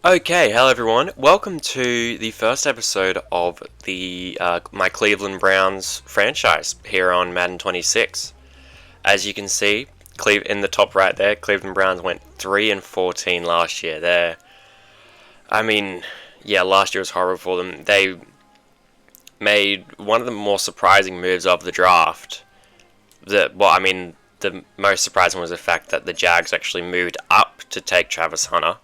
Okay, hello everyone. Welcome to the first episode of the my Cleveland Browns franchise here on Madden 26. As you can see, in the top right there, Cleveland Browns went 3-14 last year. I mean, yeah, last year was horrible for them. They made one of the more surprising moves of the draft. The most surprising was the fact that the Jags actually moved up to take Travis Hunter.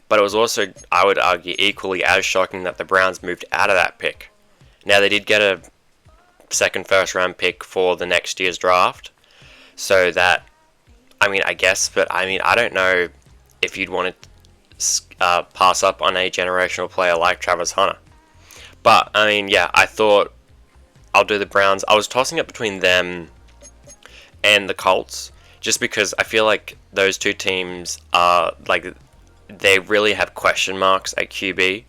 But it was also, I would argue, equally as shocking that the Browns moved out of that pick. Now, they did get a second first round pick for the next year's draft. So that, I guess, but I don't know if you'd want to pass up on a generational player like Travis Hunter. But, yeah, I thought I'll do the Browns. I was tossing up between them and the Colts, just because I feel like those two teams are, they really have question marks at QB.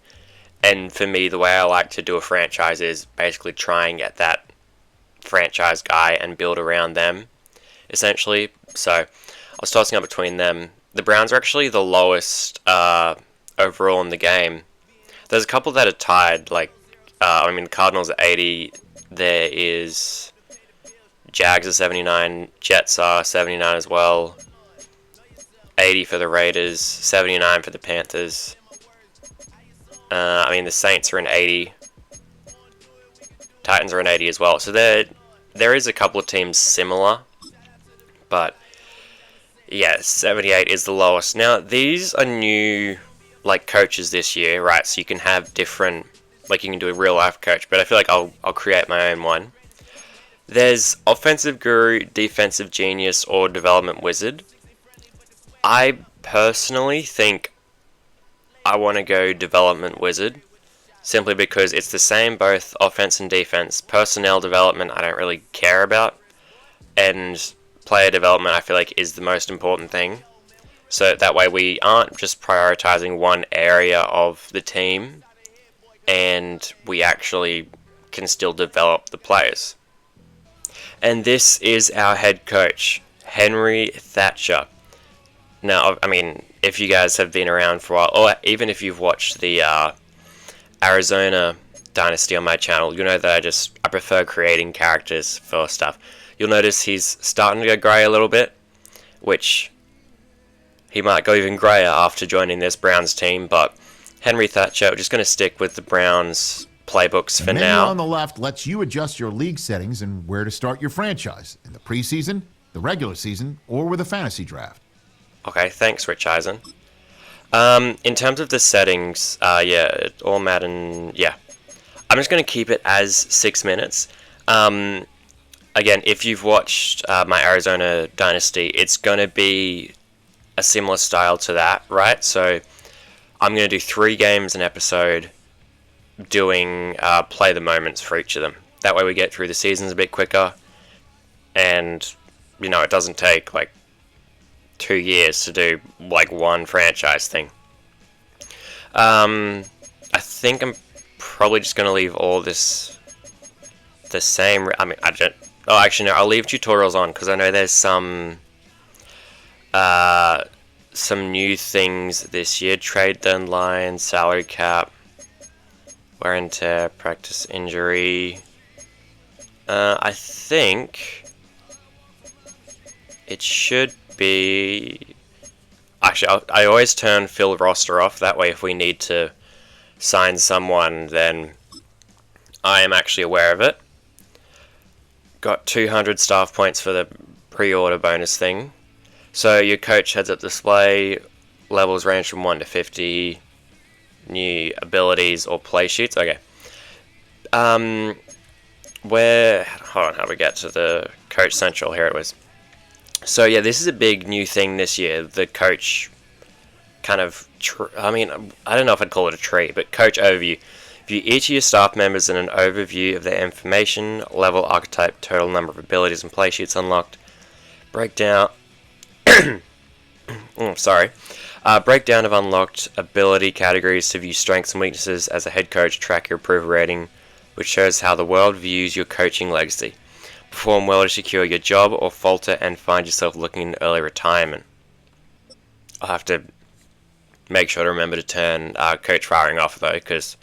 And for me, the way I like to do a franchise is basically try and get that franchise guy and build around them, essentially. So I was tossing up between them. The Browns are actually the lowest overall in the game. There's a couple that are tied, Cardinals are 80. There is Jags are 79. Jets are 79 as well. 80 for the Raiders, 79 for the Panthers. The Saints are in 80. Titans are in 80 as well. So there is a couple of teams similar, but yeah, 78 is the lowest. Now, these are new coaches this year, right? So you can have different, you can do a real life coach, but I feel like I'll create my own one. There's offensive guru, defensive genius, or development wizard. I personally think I want to go development wizard, simply because it's the same both offense and defense. Personnel development I don't really care about, and player development I feel like is the most important thing. So that way we aren't just prioritizing one area of the team, and we actually can still develop the players. And this is our head coach, Henry Thatcher. Now, if you guys have been around for a while, or even if you've watched the Arizona Dynasty on my channel, you'll know that I prefer creating characters for stuff. You'll notice he's starting to go grey a little bit, which he might go even greyer after joining this Browns team, but Henry Thatcher, we're just going to stick with the Browns playbooks for now. The menu now. on the left lets you adjust your league settings and where to start your franchise, in the preseason, the regular season, or with a fantasy draft. Okay, thanks, Rich Eisen. In terms of the settings, all Madden, yeah. I'm just going to keep it as 6 minutes. Again, if you've watched my Arizona Dynasty, it's going to be a similar style to that, right? So I'm going to do 3 games an episode, doing play the moments for each of them. That way we get through the seasons a bit quicker, and, it doesn't take, 2 years to do one franchise thing. I think I'm probably just going to leave all this the same. Actually no, I'll leave tutorials on, because I know there's some new things this year: trade deadline, salary cap, wear and tear, practice injury. I think it should be... Actually, I always turn fill roster off. That way, if we need to sign someone, then I am actually aware of it. Got 200 staff points for the pre-order bonus thing. So your coach heads-up display, levels range from 1 to 50, new abilities or play sheets. Okay. Hold on, how do we get to the Coach Central? Here it was. So yeah, this is a big new thing this year. The coach kind of, I don't know if I'd call it a tree, but coach overview. View each of your staff members in an overview of their information, level, archetype, total number of abilities and play sheets unlocked. Breakdown. Breakdown of unlocked ability categories to view strengths and weaknesses as a head coach. Track your approval rating, which shows how the world views your coaching legacy. Perform well to secure your job, or falter and find yourself looking in early retirement. I'll have to make sure to remember to turn coach firing off though, because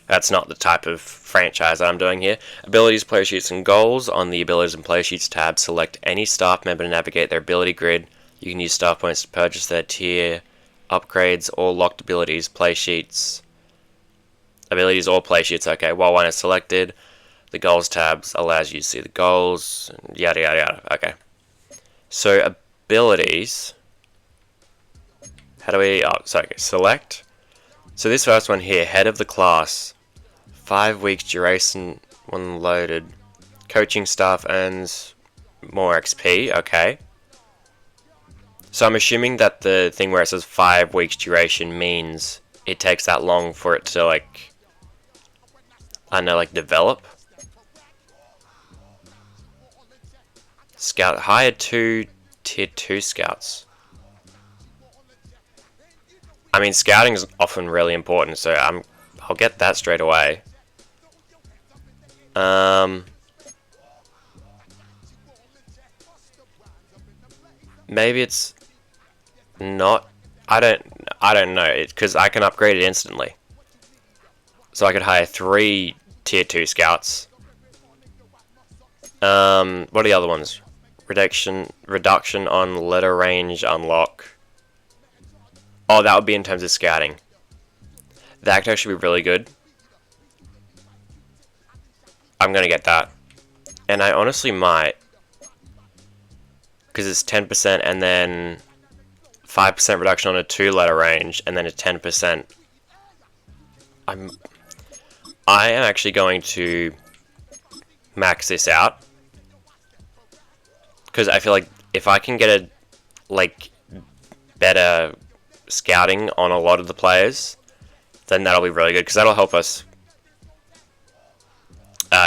that's not the type of franchise I'm doing here. Abilities, player sheets, and goals. On the abilities and player sheets tab, select any staff member to navigate their ability grid. You can use staff points to purchase their tier upgrades or locked abilities, play sheets. Abilities or play sheets, okay. While one is selected, the goals tabs allows you to see the goals, yada yada yada, okay. So abilities, how do we, select. So this first one here, head of the class, 5 weeks duration when loaded. Coaching staff earns more XP, okay. So I'm assuming that the thing where it says 5 weeks duration means it takes that long for it to like, I don't know, like develop. Scout, hire 2 tier 2 scouts. I mean, scouting is often really important, so I'll get that straight away. Maybe it's not. I don't know, because I can upgrade it instantly. So I could hire 3 tier 2 scouts. What are the other ones? Reduction on letter range unlock. Oh, that would be in terms of scouting. That could actually be really good. I'm gonna get that. And I honestly might. Because it's 10% and then 5% reduction on a 2-letter range and then a 10%. I am actually going to max this out. Because I feel like if I can get a better scouting on a lot of the players, then that'll be really good, because that'll help us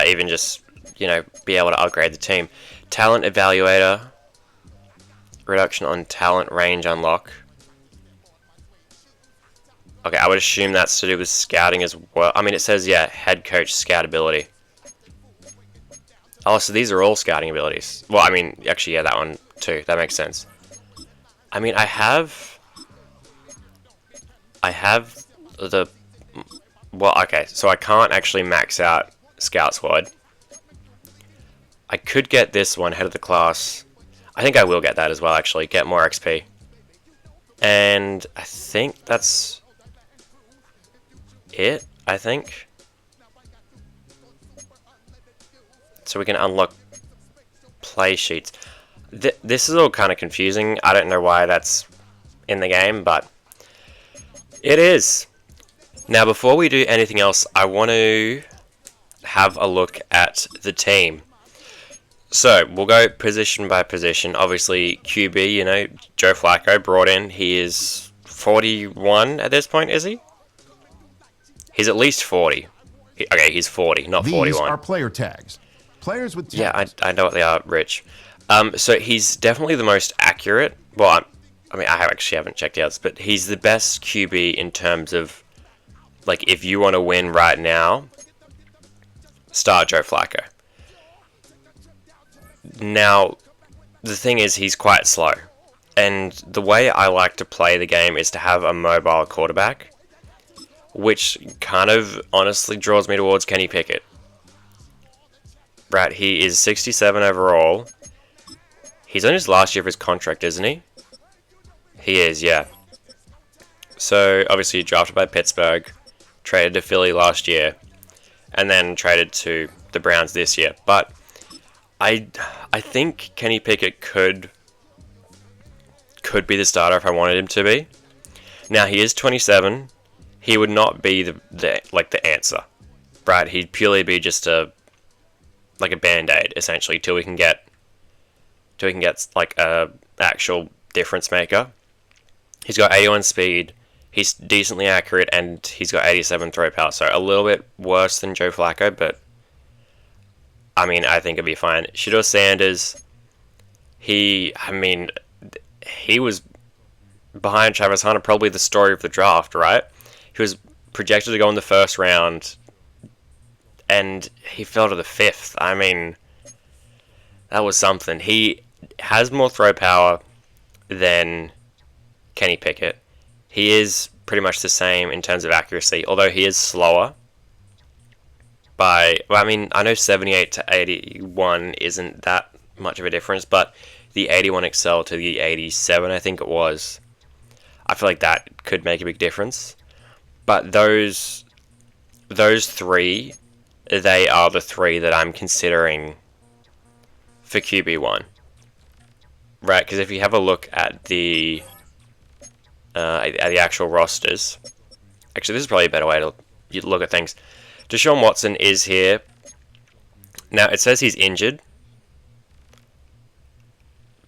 even just, you know, be able to upgrade the team. Talent evaluator, reduction on talent range unlock. Okay, I would assume that's to do with scouting as well. I mean, it says, yeah, head coach scout ability. Oh, so these are all scouting abilities. Well, I mean, actually, yeah, that one too. That makes sense. I mean, I have the... Well, okay, so I can't actually max out Scout Squad. I could get this one, head of the class. I think I will get that as well, actually. Get more XP. And I think that's it, I think. So we can unlock play sheets. This is all kind of confusing. I don't know why that's in the game, but it is. Now, before we do anything else, I want to have a look at the team. So, we'll go position by position. Obviously, QB, you know, Joe Flacco brought in. He is 41 at this point, is he? He's at least 40. Okay, he's 40, not 41. These are player tags. Players with tags. Yeah, I know what they are, Rich. So he's definitely the most accurate. Well, I mean, I actually haven't checked the others, but he's the best QB in terms of, like, if you want to win right now, start Joe Flacco. Now, the thing is, he's quite slow. And the way I like to play the game is to have a mobile quarterback, which kind of honestly draws me towards Kenny Pickett. Right, he is 67 overall. He's on his last year of his contract, isn't he? He is, yeah. So, obviously, drafted by Pittsburgh, traded to Philly last year, and then traded to the Browns this year. But I think Kenny Pickett could be the starter if I wanted him to be. Now, he is 27. He would not be the answer, right? He'd purely be just a band-aid, essentially, till we can get like a actual difference maker. He's got 81 speed, he's decently accurate, and he's got 87 throw power, so a little bit worse than Joe Flacco, but I mean, I think it'd be fine. Shedeur Sanders, he was behind Travis Hunter, probably the story of the draft, right? He was projected to go in the first round, and he fell to the 5th. I mean, that was something. He has more throw power than Kenny Pickett. He is pretty much the same in terms of accuracy, although he is slower. Well, I mean, I know 78 to 81 isn't that much of a difference, but the 81 XL to the 87, I think it was, I feel like that could make a big difference. But those three, they are the three that I'm considering for QB1. Right, because if you have a look at the actual rosters, actually this is probably a better way to look at things. Deshaun Watson is here. Now it says he's injured,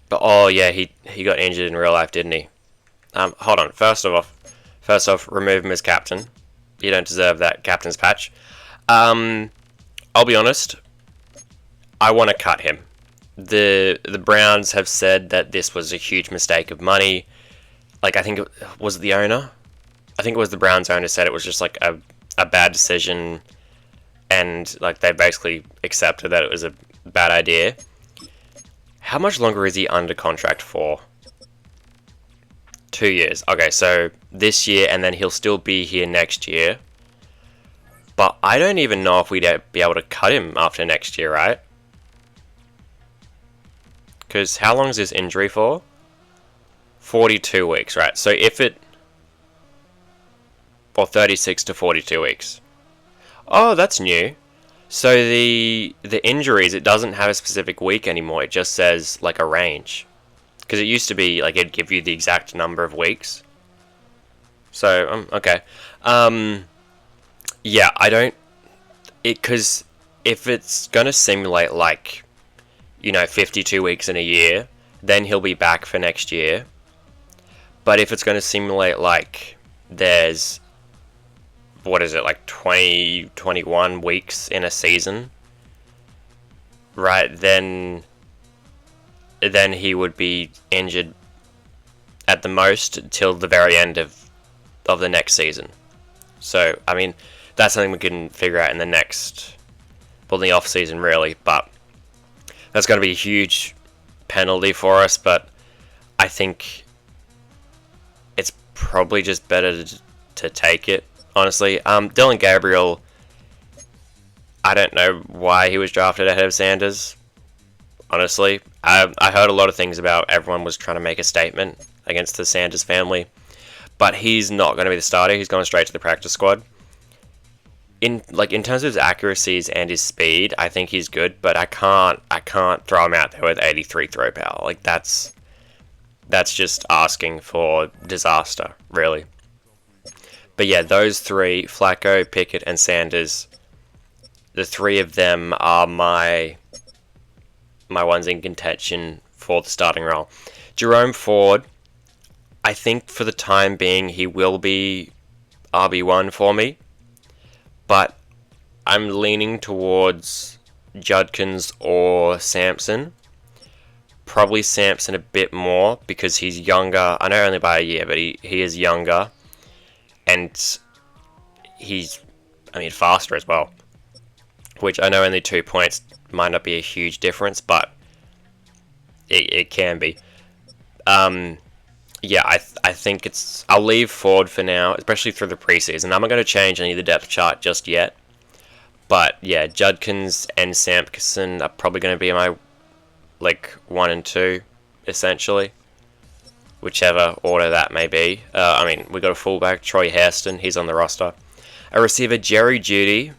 but oh yeah, he got injured in real life, didn't he? Hold on. First off, remove him as captain. You don't deserve that captain's patch. I'll be honest. I want to cut him. The Browns have said that this was a huge mistake of money. Like, I think it was the owner. I think it was the Browns owner said it was just like a bad decision, and like they basically accepted that it was a bad idea. How much longer is he under contract for? 2 years. Okay, so this year, and then he'll still be here next year. But I don't even know if we'd be able to cut him after next year, right? Because how long is this injury for? 42 weeks, right? So if it... Or 36 to 42 weeks. Oh, that's new. So the injuries, it doesn't have a specific week anymore. It just says, like, a range. Because it used to be, like, it'd give you the exact number of weeks. So, okay. Yeah, I don't... Because if it's going to simulate, like, 52 weeks in a year, then he'll be back for next year. But if it's going to simulate, like, there's... What is it, like 20, 21 weeks in a season? Right, then he would be injured at the most till the very end of the next season. So, I mean, that's something we can figure out in the off season really, but that's going to be a huge penalty for us, but I think it's probably just better to take it, honestly. Dylan Gabriel, I don't know why he was drafted ahead of Sanders, honestly. I heard a lot of things about everyone was trying to make a statement against the Sanders family, but he's not going to be the starter. He's going straight to the practice squad. In terms of his accuracies and his speed, I think he's good, but I can't throw him out there with 83 throw power. Like, that's just asking for disaster, really. But yeah, those three, Flacco, Pickett, and Sanders, the three of them are my ones in contention for the starting role. Jerome Ford, I think for the time being, he will be RB1 for me. But I'm leaning towards Judkins or Sampson. Probably Sampson a bit more because he's younger. I know only by a year, but he is younger. And he's, faster as well. Which I know only 2 points might not be a huge difference, but it can be. Yeah, I think I'll leave Ford for now, especially through the preseason. I'm not going to change any of the depth chart just yet. But yeah, Judkins and Sampson are probably going to be my 1 and 2, essentially. Whichever order that may be. We got a fullback, Troy Hairston, he's on the roster. A receiver, Jerry Jeudy.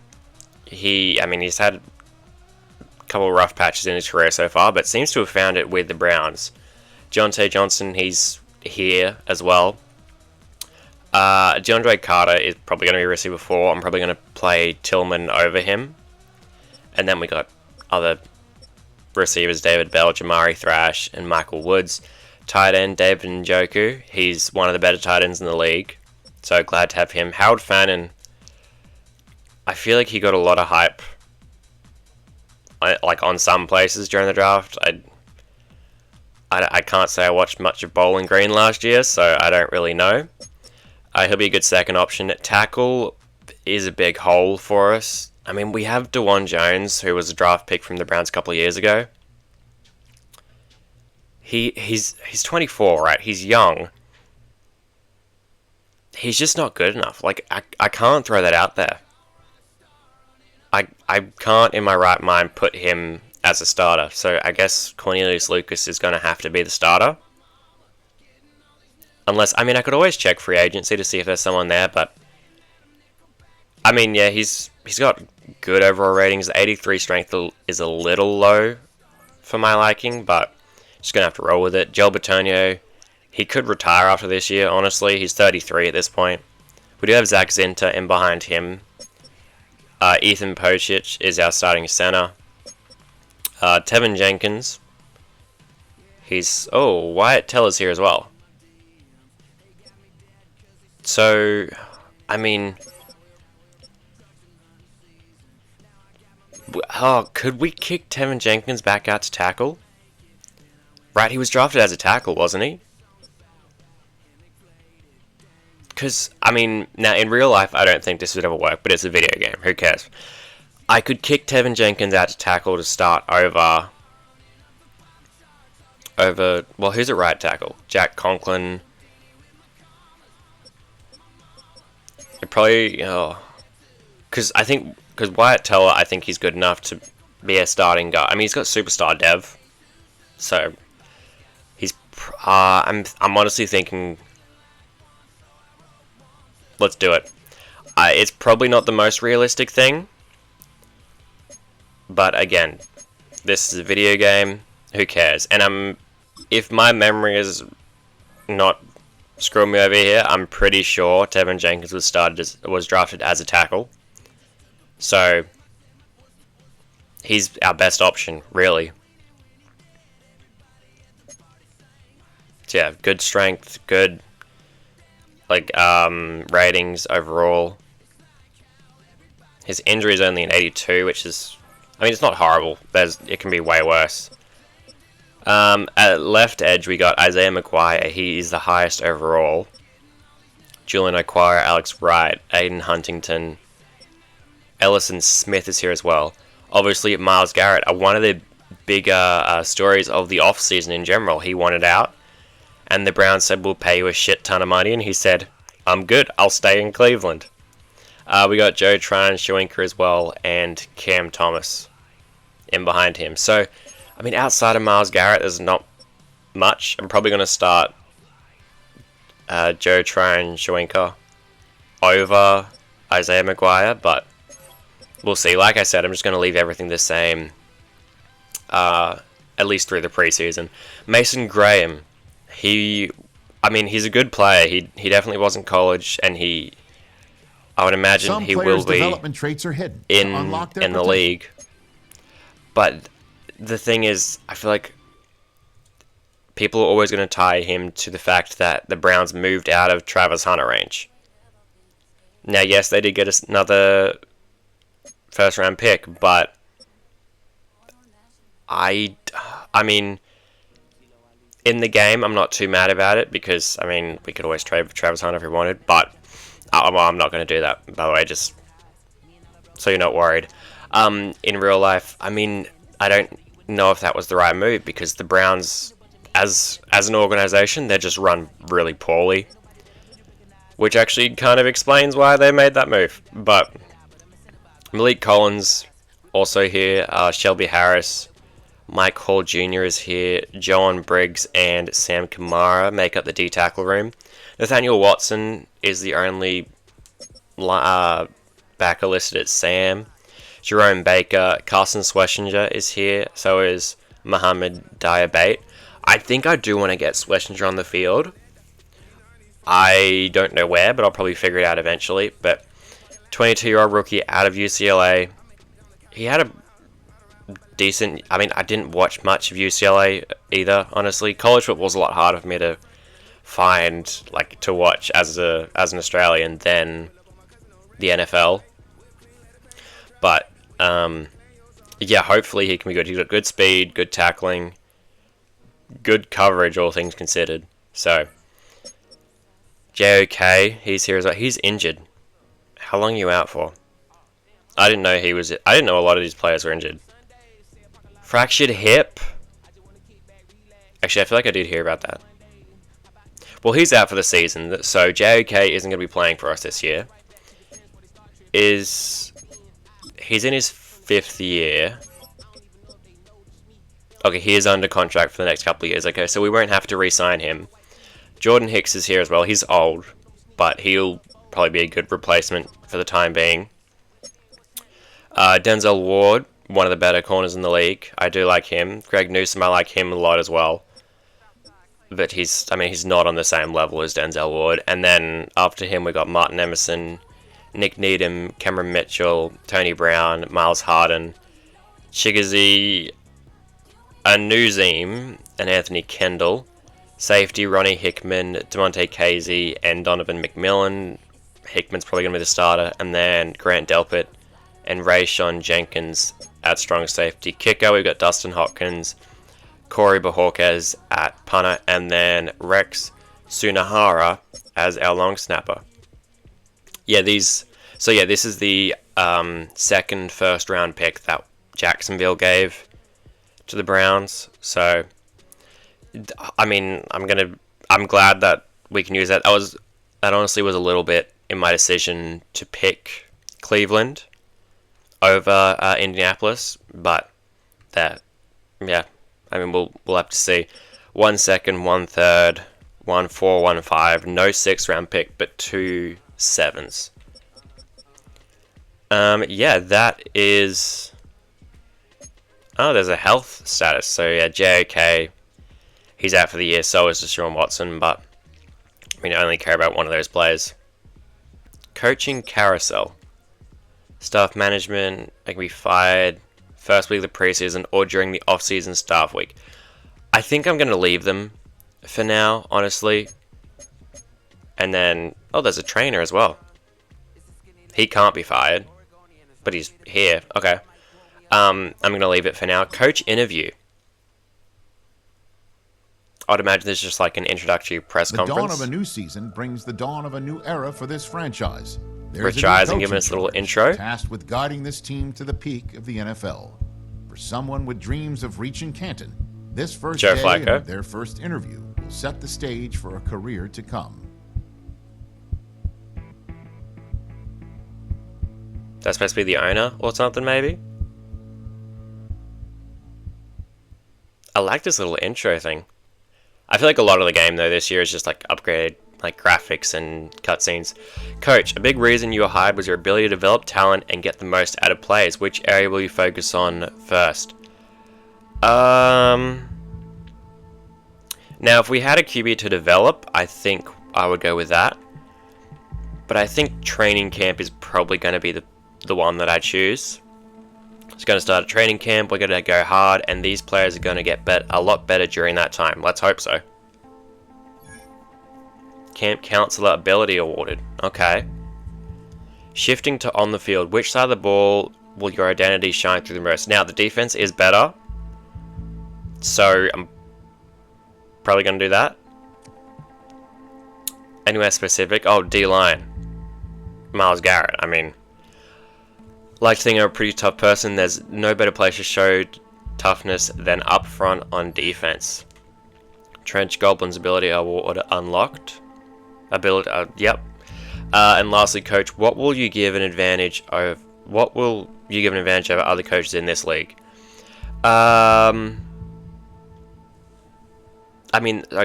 He's had a couple of rough patches in his career so far, but seems to have found it with the Browns. Jonte Johnson, he's here as well. DeAndre Carter is probably going to be receiver 4. I'm probably going to play Tillman over him. And then we got other receivers, David Bell, Jamari Thrash, and Michael Woods. Tight end, David Njoku. He's one of the better tight ends in the league. So glad to have him. Howard Fannin, I feel like he got a lot of hype on some places during the draft. I can't say I watched much of Bowling Green last year, so I don't really know. He'll be a good second option. Tackle is a big hole for us. We have DeJuan Jones, who was a draft pick from the Browns a couple of years ago. He's 24, right? He's young. he's just not good enough. Like, I can't throw that out there. I can't in my right mind put him as a starter. So I guess Cornelius Lucas is going to have to be the starter. Unless, I mean, I could always check free agency to see if there's someone there, but I mean, yeah, he's got good overall ratings. The 83 strength is a little low for my liking, but just going to have to roll with it. Joel Bitonio, he could retire after this year, honestly. He's 33 at this point. We do have Zach Zinter in behind him. Ethan Pocic is our starting center. Tevin Jenkins. Wyatt Teller's here as well. So, I mean, could we kick Tevin Jenkins back out to tackle? Right, he was drafted as a tackle, wasn't he? Because, I mean, now in real life, I don't think this would ever work, but it's a video game. Who cares? I could kick Tevin Jenkins out to tackle to start over, well, who's at right tackle? Jack Conklin. Probably, because Wyatt Teller, I think he's good enough to be a starting guy. I mean, he's got superstar dev, so he's. I'm honestly thinking, let's do it. It's probably not the most realistic thing, but again, this is a video game. Who cares? And if my memory is not screw me over here, I'm pretty sure Tevin Jenkins was drafted as a tackle. So he's our best option, really. So yeah, good strength, good ratings overall. His injury is only an 82, which is, I mean, it's not horrible. It can be way worse. At left edge, we got Isaiah McGuire. He is the highest overall. Julian Okwara, Alex Wright, Aiden Huntington, Ellison Smith is here as well. Obviously, Myles Garrett, one of the bigger stories of the offseason in general. He wanted out, and the Browns said, we'll pay you a shit ton of money, and he said, I'm good, I'll stay in Cleveland. We got Joe Tryon-Shoyinka as well, and Cam Thomas in behind him. So, I mean, outside of Myles Garrett, there's not much. I'm probably going to start Joe Tryon-Shoyinka over Isaiah McGuire, but we'll see. Like I said, I'm just going to leave everything the same, at least through the preseason. Mason Graham, he's a good player. He definitely was in college, and I would imagine he will be development traits are hidden in the league. But the thing is, I feel like people are always going to tie him to the fact that the Browns moved out of Travis Hunter range. Now, yes, they did get another first-round pick, but I mean, in the game, I'm not too mad about it because, I mean, we could always trade for Travis Hunter if we wanted, but I'm not going to do that, by the way, just so you're not worried. In real life, I mean, I don't know if that was the right move because the Browns, as an organization, they just run really poorly, which actually kind of explains why they made that move. But Malik Collins also here, Shelby Harris, Mike Hall Jr. is here, Joan Briggs and Sam Kamara make up the D-tackle room. Nathaniel Watson is the only backer listed at Sam. Jerome Baker, Carson Schlesinger is here, so is Mohamed Diabate. I think I do want to get Schlesinger on the field. I don't know where, but I'll probably figure it out eventually. But 22-year-old rookie out of UCLA. He had a decent... I mean, I didn't watch much of UCLA either, honestly. College football was a lot harder for me to find, to watch as an Australian than the NFL. But, yeah, hopefully he can be good. He's got good speed, good tackling, good coverage, all things considered. So, JOK, he's here as well. He's injured. How long are you out for? I didn't know a lot of these players were injured. Fractured hip. Actually, I feel like I did hear about that. Well, he's out for the season, so JOK isn't going to be playing for us this year. He's in his 5th year. Okay, he is under contract for the next couple of years. Okay, so we won't have to re-sign him. Jordan Hicks is here as well. He's old, but he'll probably be a good replacement for the time being. Denzel Ward, one of the better corners in the league. I do like him. Greg Newsome, I like him a lot as well. But he's not on the same level as Denzel Ward. And then after him, we got Martin Emerson, Nick Needham, Cameron Mitchell, Tony Brown, Miles Harden, Chigozie Anuzim, and Anthony Kendall. Safety, Ronnie Hickman, DeMonte Casey, and Donovan McMillan. Hickman's probably going to be the starter. And then Grant Delpit and Rayshon Jenkins at strong safety. Kicker, we've got Dustin Hopkins, Corey Bajorquez at punter, and then Rex Sunahara as our long snapper. This is the second first round pick that Jacksonville gave to the Browns. So, I'm glad that we can use that. That honestly was a little bit in my decision to pick Cleveland over Indianapolis, but we'll have to see. 1 second, 1 third, 1 4, 1 5. No 6th round pick, but 2 7s. That is. Oh, there's a health status. So yeah, JOK, he's out for the year. So is Deshaun Watson, but I only care about one of those players. Coaching carousel. Staff management, they can be fired first week of the preseason or during the off-season staff week. I think I'm going to leave them for now, honestly. And then, there's a trainer as well. He can't be fired, but he's here. Okay. I'm going to leave it for now. Coach interview. I'd imagine this is just like an introductory press conference. The dawn of a new season brings the dawn of a new era for this franchise. Rich Eisen giving us a little intro. Tasked with guiding this team to the peak of the NFL. For someone with dreams of reaching Canton, this first day and their first interview will set the stage for a career to come. That's supposed to be the owner or something, maybe? I like this little intro thing. I feel like a lot of the game, though, this year is just like upgraded graphics and cutscenes. Coach, a big reason you were hired was your ability to develop talent and get the most out of players. Which area will you focus on first? Now, if we had a QB to develop, I think I would go with that. But I think training camp is probably going to be the one that I choose. It's going to start a training camp, we're going to go hard, and these players are going to get a lot better during that time. Let's hope so. Camp Counselor Ability awarded. Okay. Shifting to on the field. Which side of the ball will your identity shine through the most? Now, the defense is better, so I'm probably going to do that. Anywhere specific? Oh, D-line. Myles Garrett. Like to think I'm a pretty tough person. There's no better place to show toughness than up front on defense. Trench Goblin's ability award unlocked. Yep. And lastly, coach, what will you give an advantage over other coaches in this league? Okay,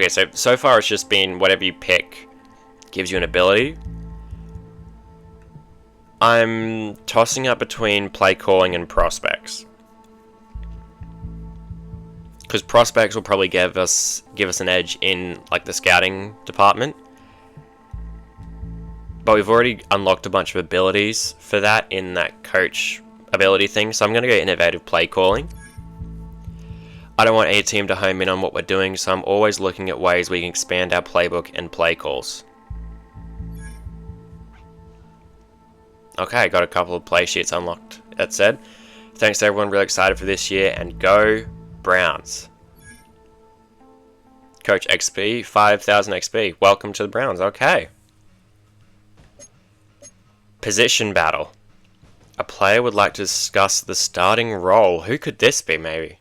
so far it's just been whatever you pick gives you an ability. I'm tossing up between play calling and prospects. Because prospects will probably give us an edge in the scouting department. But we've already unlocked a bunch of abilities for that in that coach ability thing. So I'm going to go innovative play calling. I don't want any team to home in on what we're doing, so I'm always looking at ways we can expand our playbook and play calls. Okay, got a couple of play sheets unlocked. That said, thanks to everyone, really excited for this year, and go Browns. Coach XP, 5,000 XP. Welcome to the Browns. Okay. Position battle. A player would like to discuss the starting role. Who could this be, maybe?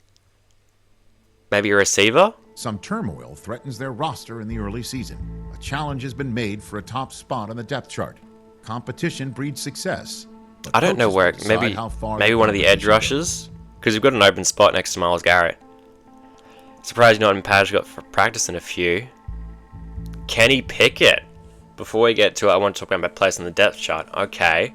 Maybe a receiver? Some turmoil threatens their roster in the early season. A challenge has been made for a top spot on the depth chart. Competition breeds success. I don't know where. Maybe one of the edge rushers, because we've got an open spot next to Myles Garrett. Surprised not in Padge got for practice in a few. Kenny Pickett. Before we get to it, I want to talk about my place on the depth chart. Okay.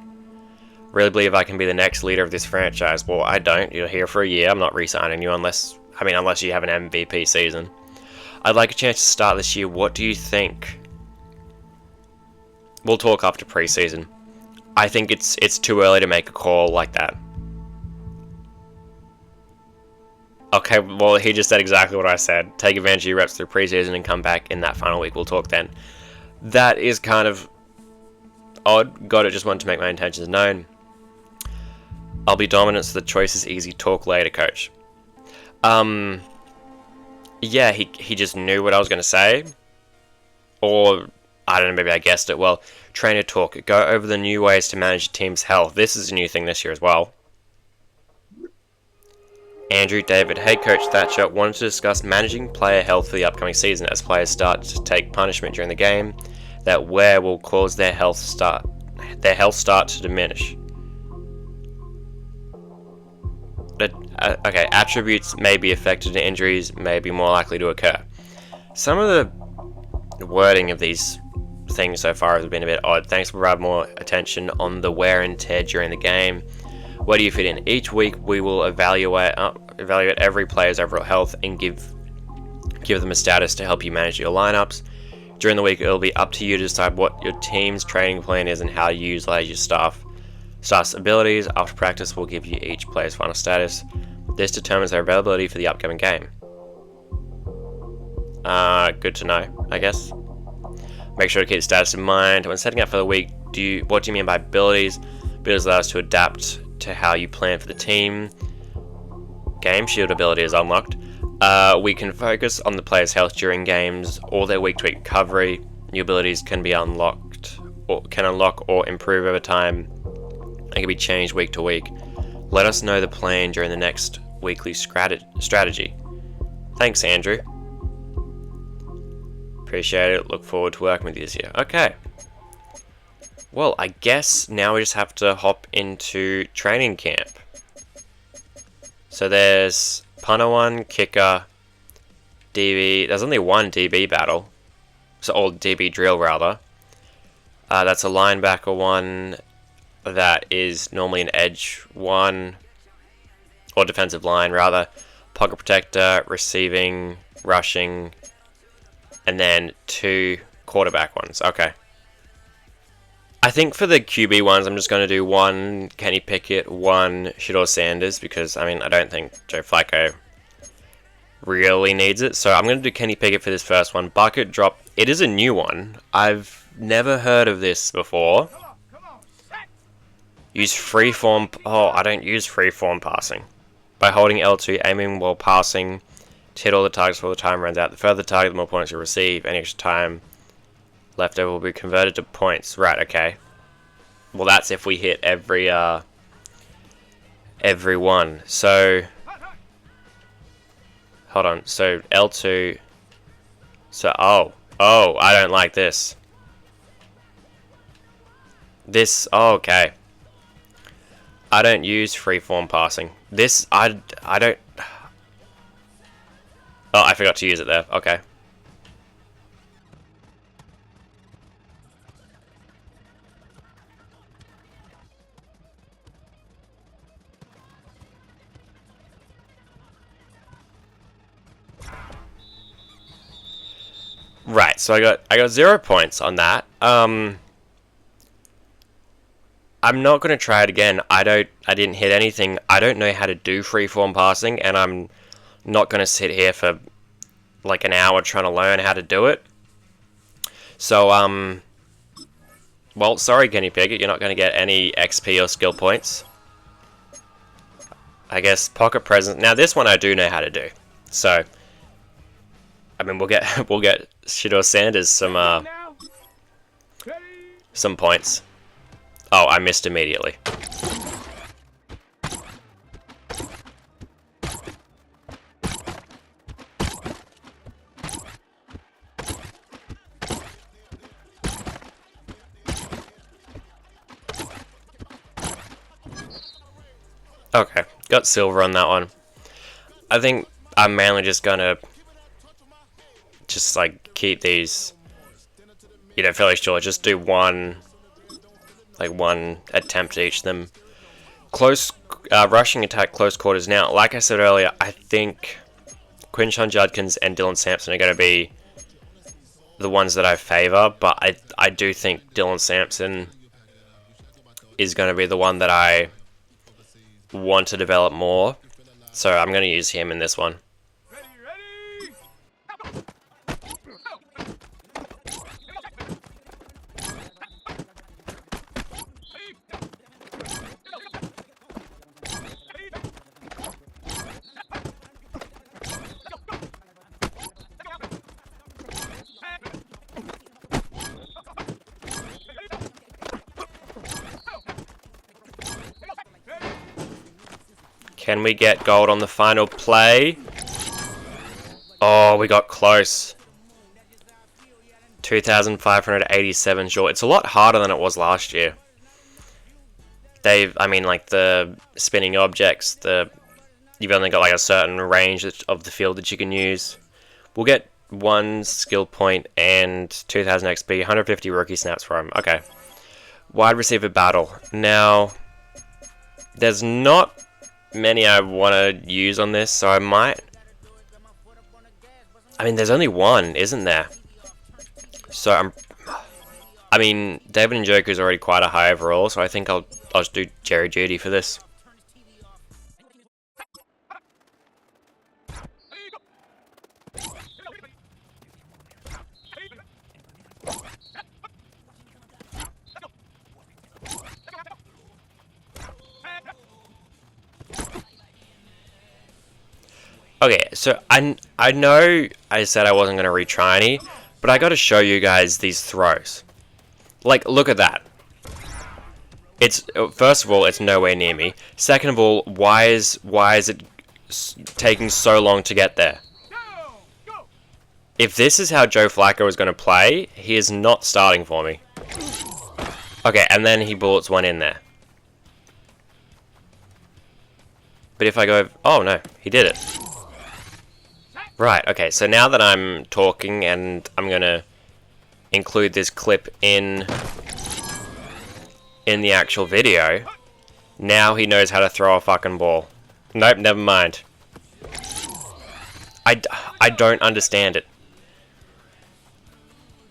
Really believe I can be the next leader of this franchise. Well, I don't. You're here for a year. I'm not re-signing you unless you have an MVP season. I'd like a chance to start this year. What do you think? We'll talk after preseason. I think it's too early to make a call like that. Okay, well, he just said exactly what I said. Take advantage of your reps through preseason and come back in that final week. We'll talk then. That is kind of odd. Got it, just wanted to make my intentions known. I'll be dominant, so the choice is easy. Talk later, coach. Yeah, he just knew what I was going to say. Or, I don't know, maybe I guessed it. Well, trainer talk. Go over the new ways to manage your team's health. This is a new thing this year as well. Andrew David. Hey, Coach Thatcher. Wanted to discuss managing player health for the upcoming season as players start to take punishment during the game that will cause their health start to diminish. Okay, attributes may be affected and injuries may be more likely to occur. Some of the wording of these things so far has been a bit odd. Thanks for providing more attention on the wear and tear during the game. Where do you fit in? Each week we will evaluate every player's overall health and give them a status to help you manage your lineups. During the week, it'll be up to you to decide what your team's training plan is and how you utilize your staff's abilities. After practice, we'll give you each player's final status. This determines their availability for the upcoming game. Good to know, I guess. Make sure to keep status in mind. When setting up for the week, what do you mean by abilities? Abilities allow us to adapt to how you plan for the team. Game shield ability is unlocked. We can focus on the player's health during games or their week-to-week recovery. New abilities can be unlocked or can unlock or improve over time and can be changed week to week. Let us know the plan during the next weekly strategy. Thanks, Andrew. Appreciate it. Look forward to working with you this year. Okay. Well, I guess now we just have to hop into training camp. So there's punter 1, kicker, DB. There's only one DB battle. Or DB drill, rather. That's a linebacker 1. That is normally an edge 1. Or defensive line, rather. Pocket protector, receiving, rushing. And then 2 quarterback ones. Okay. I think for the QB ones, I'm just going to do 1 Kenny Pickett, 1 Shedeur Sanders, because, I don't think Joe Flacco really needs it. So I'm going to do Kenny Pickett for this first one. Bucket drop. It is a new one. I've never heard of this before. Use freeform. Oh, I don't use freeform passing. By holding L2, aiming while passing, to hit all the targets before the time runs out. The further the target, the more points you receive. Any extra time left over will be converted to points. Right, okay. Well, that's if we hit every one. So, hold on. So, L2. So, oh, I don't like this. Oh, okay. I don't use freeform passing. I don't. Oh, I forgot to use it there. Okay. Right, so I got 0 points on that. I'm not gonna try it again. I didn't hit anything. I don't know how to do freeform passing, and I'm not gonna sit here for like an hour trying to learn how to do it. So well, sorry, Kenny Pickett, you're not gonna get any XP or skill points. I guess pocket presence. Now this one I do know how to do. So we'll get Shedeur Sanders some points. Oh, I missed immediately. Okay, got silver on that one. I think I'm mainly just gonna like keep these, you know, fairly short. Just do one attempt each of them. Close rushing attack, close quarters. Now, like I said earlier, I think Quinshon Judkins and Dylan Sampson are going to be the ones that I favour, but I do think Dylan Sampson is going to be the one that I want to develop more, so I'm going to use him in this one. Can we get gold on the final play? Oh, we got close. 2,587 short. It's a lot harder than it was last year. I mean, like the spinning objects, you've only got like a certain range of the field that you can use. We'll get 1 skill point and 2,000 XP, 150 rookie snaps for him. Okay. Wide receiver battle. Now, there's not many I want to use on this, so I might. I mean, there's only one, isn't there? So I mean, David Njoku is already quite a high overall, so I think I'll just do Jerry Jeudy for this. Okay, so I know I said I wasn't going to retry any, but I got to show you guys these throws. Like, look at that. It's first of all, it's nowhere near me. Second of all, why is it taking so long to get there? If this is how Joe Flacco is going to play, he is not starting for me. Okay, and then he bullets one in there. But if I go, oh no, he did it. Right, okay, so now that I'm talking and I'm going to include this clip in the actual video, now he knows how to throw a fucking ball. Nope, never mind. I don't understand it.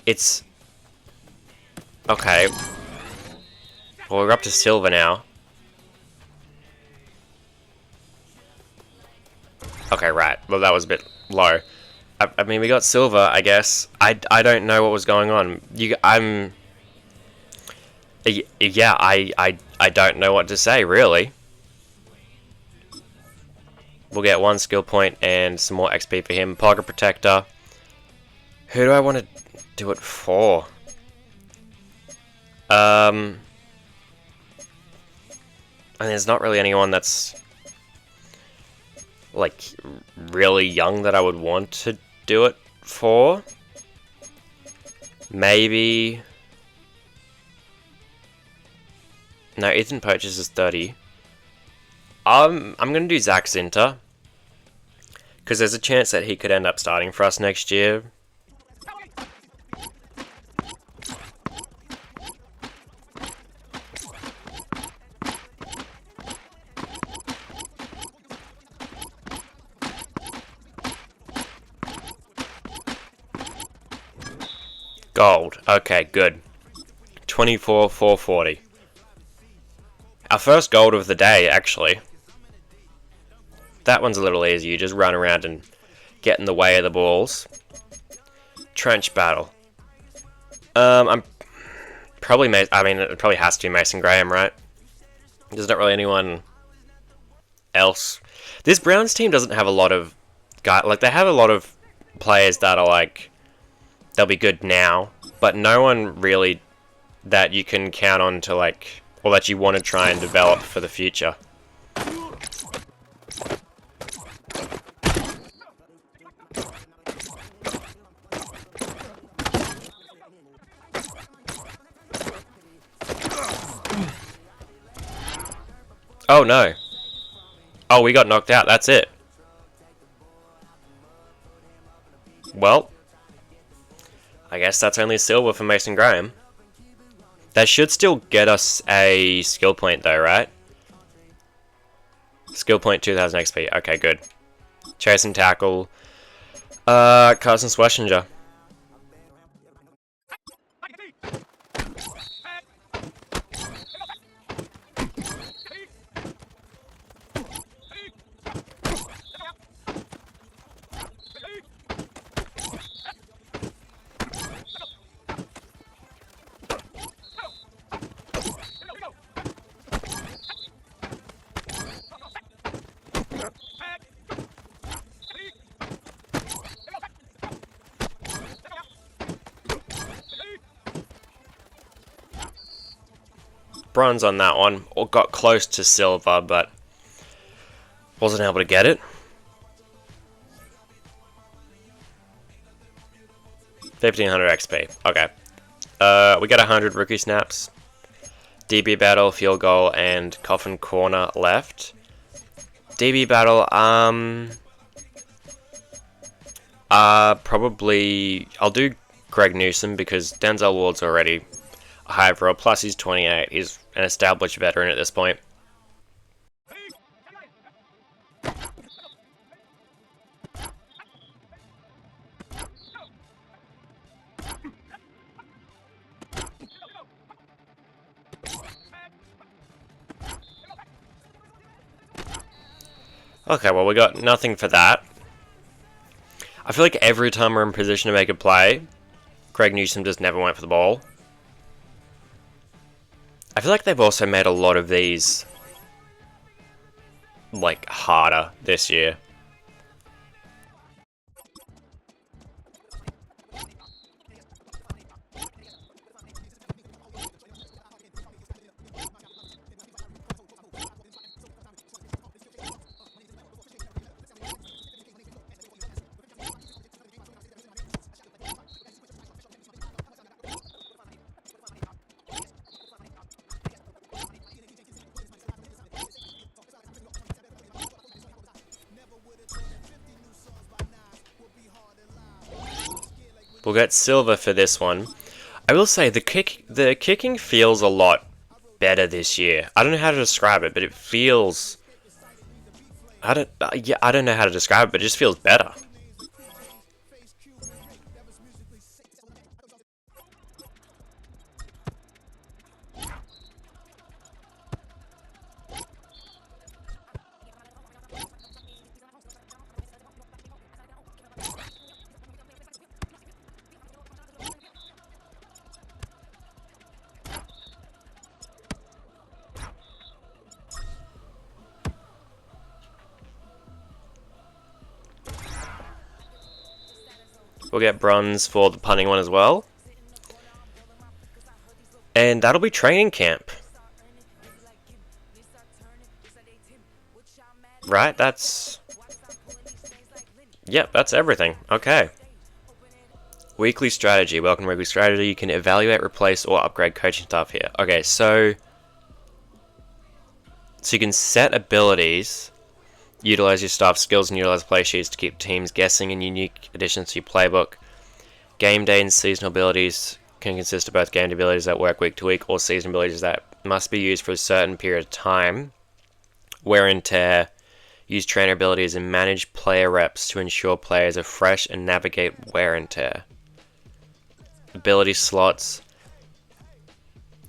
It's... Okay. Well, we're up to silver now. Okay, right. Well, that was a bit low. I mean, we got silver, I guess. I don't know what was going on. Yeah, I don't know what to say, really. We'll get 1 skill point and some more XP for him. Pocket Protector. Who do I want to do it for? And there's not really anyone that's like really young that I would want to do it for. Maybe. No, Ethan Poaches is 30. I'm gonna do Zach Zinter, because there's a chance that he could end up starting for us next year. Gold. Okay, good. 24,440. Our first gold of the day, actually. That one's a little easy. You just run around and get in the way of the balls. Trench battle. I'm probably... I mean, it probably has to be Mason Graham, right? There's not really anyone else. This Browns team doesn't have a lot of... Like, they have a lot of players that are, like... They'll be good now, but no one really that you can count on to, like... Or that you want to try and develop for the future. Oh no. Oh, we got knocked out. That's it. Well, I guess that's only silver for Mason Graham. That should still get us a skill point though, right? Skill point 2000 XP. Okay, good. Chase and tackle. Carson Schwarzenegger. Bronze on that one, or got close to silver, but wasn't able to get it. 1500 XP. Okay. We got 100 rookie snaps, DB battle, field goal, and coffin corner left. DB battle, probably I'll do Greg Newsom because Denzel Ward's already a high overall. Plus he's 28. He's an established veteran at this point. Okay, well, we got nothing for that. I feel like every time we're in position to make a play, Greg Newsom just never went for the ball. I feel like they've also made a lot of these, like, harder this year. We'll get silver for this one. I will say the kicking feels a lot better this year. I don't know how to describe it, but it feels. I don't know how to describe it, but it just feels better. We'll get bronze for the punting one as well. And that'll be training camp. Right, that's... Yep, that's everything. Okay. Weekly strategy. Welcome to weekly strategy. You can evaluate, replace, or upgrade coaching staff here. Okay, so you can set abilities, utilize your staff skills, and utilize play sheets to keep teams guessing and unique additions to your playbook. Game day and seasonal abilities can consist of both game day abilities that work week to week or seasonal abilities that must be used for a certain period of time. Wear and tear. Use trainer abilities and manage player reps to ensure players are fresh and navigate wear and tear. Ability slots.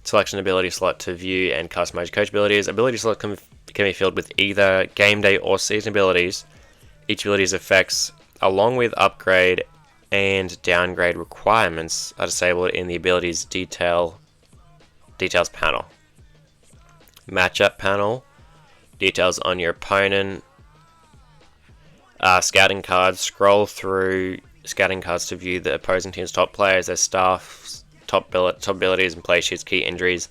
Selection ability slot to view and customize coach abilities. Ability slot can be filled with either game day or season abilities. Each ability's effects, along with upgrade and downgrade requirements, are disabled in the abilities details panel. Matchup panel. Details on your opponent. Scouting cards. Scroll through scouting cards to view the opposing team's top players, their staff's top abilities and play sheets, key injuries.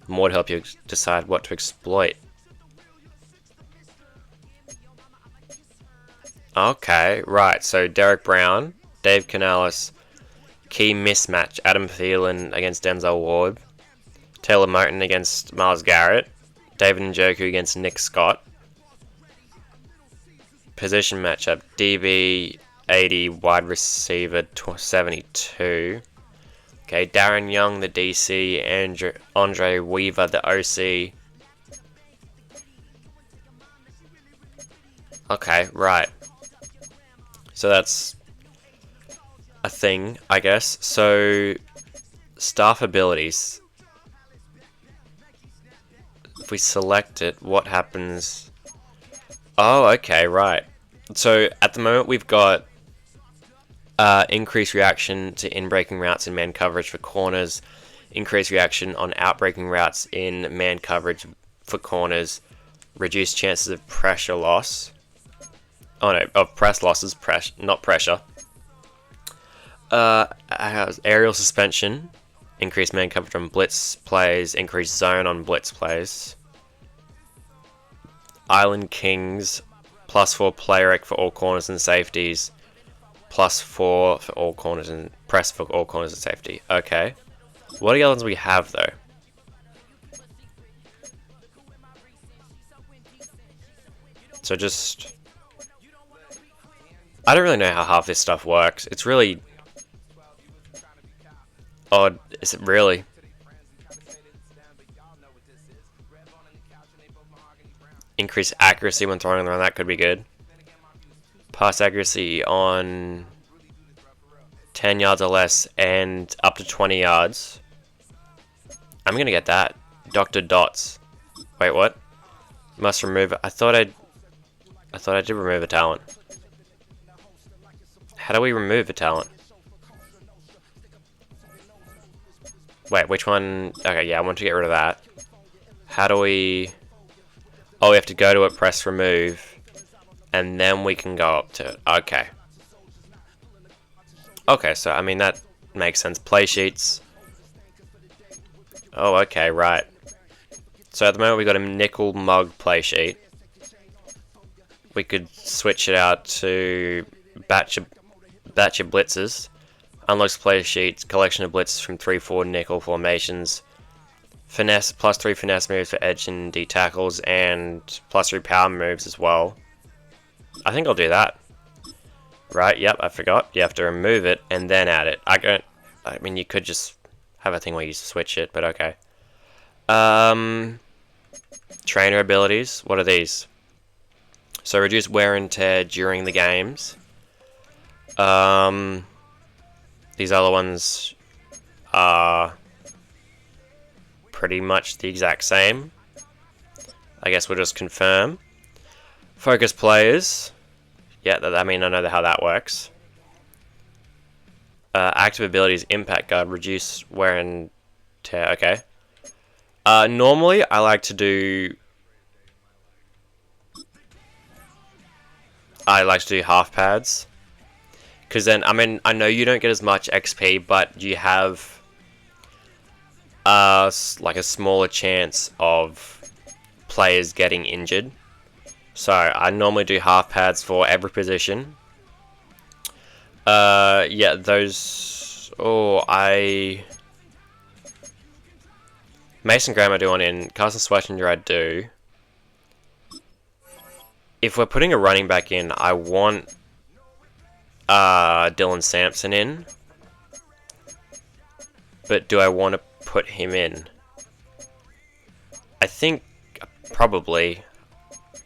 More to help you decide what to exploit. Okay, right. So Derek Brown, Dave Canales, key mismatch. Adam Thielen against Denzel Ward. Taylor Moton against Myles Garrett. David Njoku against Nick Scott. position matchup. DB 80, wide receiver 72. Okay, Darren Young, the DC, Andre Weaver, the OC. Okay, right. So that's a thing, I guess. So, staff abilities. If we select it, what happens? Oh, okay, right. So, at the moment, we've got increased reaction to in-breaking routes in man coverage for corners, increased reaction on out-breaking routes in man coverage for corners, reduced chances of pressure loss. Oh no, of press losses, not pressure. Aerial suspension, increased man coverage on blitz plays, increased zone on blitz plays. Island Kings, +4 player rec for all corners and safeties, +4 for all corners and press for all corners and safety. Okay. What are the other ones we have though? So just... I don't really know how half this stuff works. It's really odd. Is it really? Increase accuracy when throwing around, that could be good. Pass accuracy on 10 yards or less and up to 20 yards. I'm gonna get that. Dr. Dots. Wait, what? Must remove it. I thought I did remove a talent. How do we remove a talent? Wait, which one? Okay, yeah, I want to get rid of that. How do we... Oh, we have to go to it, press remove, and then we can go up to it. Okay. Okay, so, I mean, that makes sense. Play sheets. Oh, okay, right. So, at the moment, we got a nickel mug play sheet. We could switch it out to batch of blitzes. Unlocks play sheets, collection of blitzes from 3-4 nickel formations. Finesse, +3 finesse moves for edge and D tackles, and +3 power moves as well. I think I'll do that. Right, yep, I forgot. You have to remove it and then add it. I mean, you could just have a thing where you switch it, but okay. Trainer abilities, what are these? So reduce wear and tear during the games. These other ones are pretty much the exact same. I guess we'll just confirm. Focus players. Yeah, I mean, I know how that works. Active abilities, impact guard, reduce wear and tear. Okay. Normally, I like to do... half pads. Because then, I mean, I know you don't get as much XP, but you have like a smaller chance of players getting injured. So I normally do half pads for every position. Yeah, those... Oh, Mason Graham I do one in. Carson Schwarzenegger I do. If we're putting a running back in, I want Dylan Sampson in. But do I want to put him in? I think probably.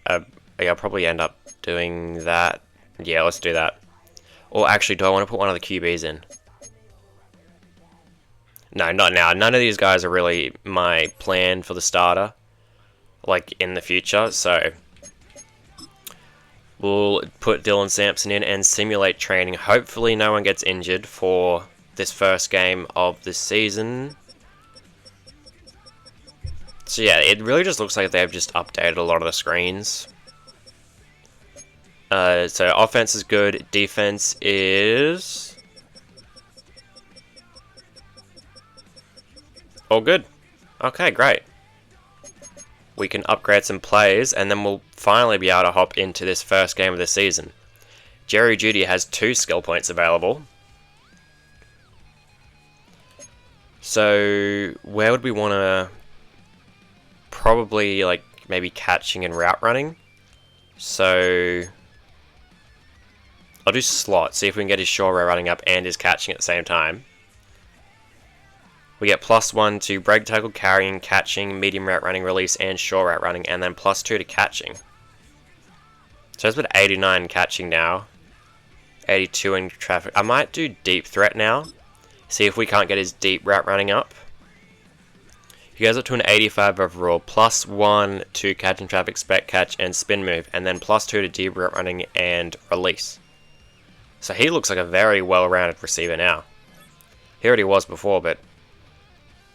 I'll probably end up doing that. Yeah, let's do that. Or actually, do I want to put one of the QBs in? No, not now. None of these guys are really my plan for the starter, like in the future. So we'll put Dylan Sampson in and simulate training. Hopefully no one gets injured for this first game of the season. So yeah, it really just looks like they've just updated a lot of the screens. So offense is good, defense is... all good. Okay, great. We can upgrade some players, and then we'll finally be able to hop into this first game of the season. Jerry Jeudy has 2 skill points available. So, where would we want to... Probably, like, maybe catching and route running. So, I'll do slot, see if we can get his short route running up and his catching at the same time. We get +1 to break tackle, carrying, catching, medium route running, release, and short route running, and then +2 to catching. So it's at 89 catching now. 82 in traffic. I might do deep threat now. See if we can't get his deep route running up. He goes up to an 85 overall, +1 to catch and traffic, spec catch, and spin move, and then +2 to deep route running and release. So he looks like a very well-rounded receiver now. He already was before, but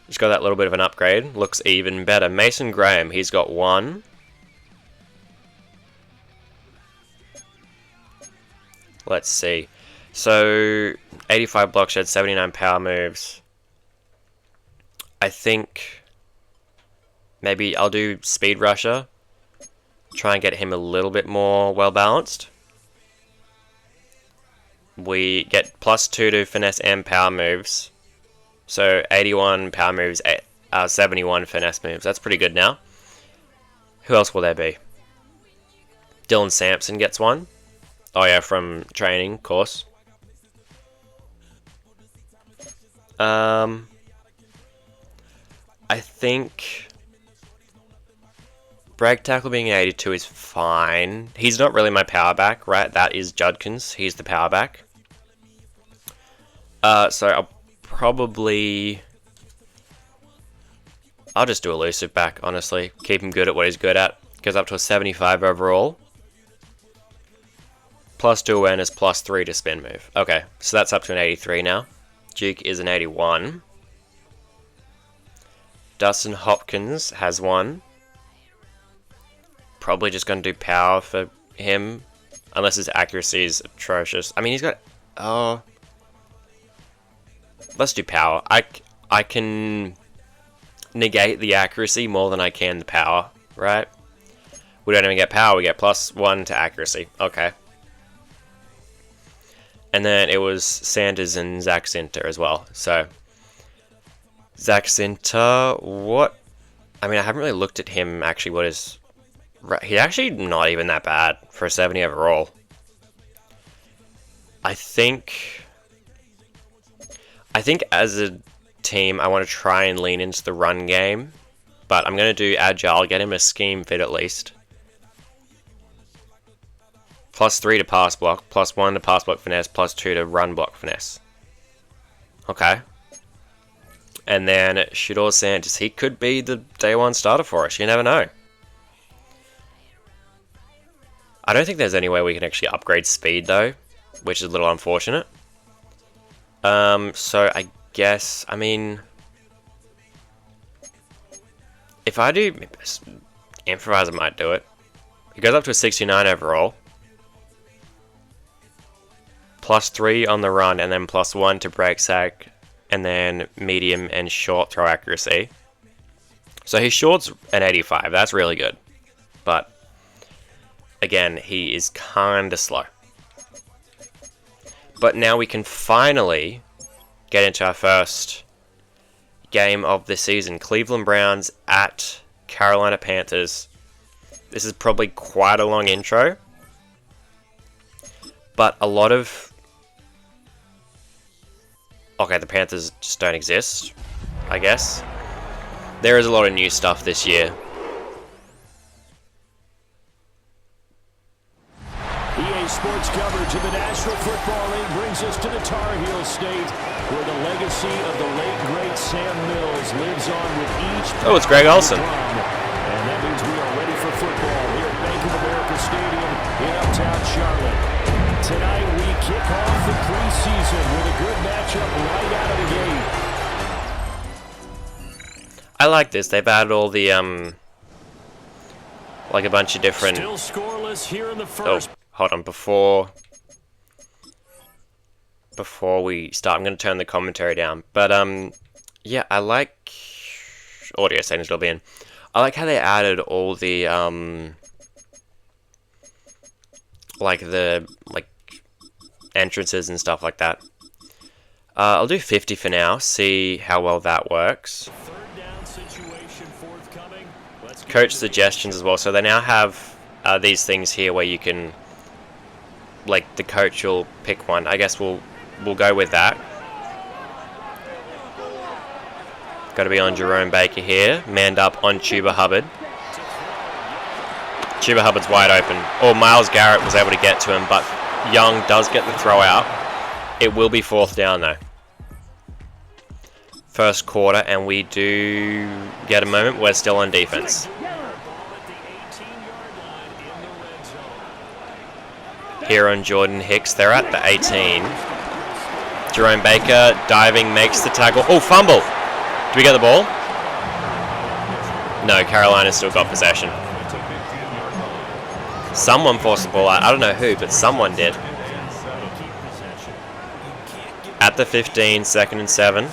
just got that little bit of an upgrade. Looks even better. Mason Graham, he's got 1. Let's see. So, 85 block shed, 79 power moves. I think maybe I'll do speed rusher. Try and get him a little bit more well balanced. We get +2 to finesse and power moves. So 81 power moves, 71 finesse moves. That's pretty good now. Who else will there be? Dylan Sampson gets 1. Oh yeah, from training, of course. I think break tackle being 82 is fine. He's not really my power back, right? That is Judkins. He's the power back. So I'll just do elusive back, honestly. Keep him good at what he's good at. Goes up to a 75 overall. +2 awareness, +3 to spin move. Okay, so that's up to an 83 now. Duke is an 81. Dustin Hopkins has 1. Probably just going to do power for him. Unless his accuracy is atrocious. I mean, he's got... Oh... Let's do power. I can negate the accuracy more than I can the power, right? We don't even get power, we get +1 to accuracy. Okay. And then it was Sanders and Zach Sinter as well. So, Zach Sinter, what? I mean, I haven't really looked at him actually. What is... He's actually not even that bad for a 70 overall. I think as a team, I want to try and lean into the run game. But I'm going to do agile, get him a scheme fit at least. +3 to pass block, +1 to pass block finesse, +2 to run block finesse. Okay. And then Shador Sanders, he could be the day 1 starter for us. You never know. I don't think there's any way we can actually upgrade speed though, which is a little unfortunate. So I guess, I mean, if I do, Improviser might do it. He goes up to a 69 overall. +3 on the run, and then +1 to break sack, and then medium and short throw accuracy. So his short's an 85. That's really good. But again, he is kinda slow. But now we can finally get into our first game of the season. Cleveland Browns at Carolina Panthers. This is probably quite a long intro, but a lot of... Okay, the Panthers just don't exist, I guess. There is a lot of new stuff this year. EA Sports coverage of the National Football League brings us to the Tar Heel State, where the legacy of the late, great Sam Mills lives on with each... Oh, it's Greg Olsen. And that means we are ready for football here at Bank of America Stadium in Uptown Charlotte. Tonight we kick off the preseason with a good matchup right out of the gate. I like this. They've added all the, like a bunch of different... Still scoreless here in the first. Oh, hold on. Before we start, I'm going to turn the commentary down. But, yeah, I like... Audio settings will be in. I like how they added all the, like entrances and stuff like that. I'll do 50 for now, see how well that works. Coach suggestions as well. So they now have these things here where you can like the coach will pick one. I guess we'll go with that. Got to be on Jerome Baker here. Manned up on Chuba Hubbard. Chuba Hubbard's wide open. Oh, Myles Garrett was able to get to him, but Young does get the throw out. It will be 4th down though. First quarter, and we do get a moment. We're still on defense. Here on Jordan Hicks, they're at the 18. Jerome Baker diving, makes the tackle. Oh, fumble! Do we get the ball? No, Carolina's still got possession. Someone forced the ball out. I don't know who, but someone did. At the 15, 2nd and 7.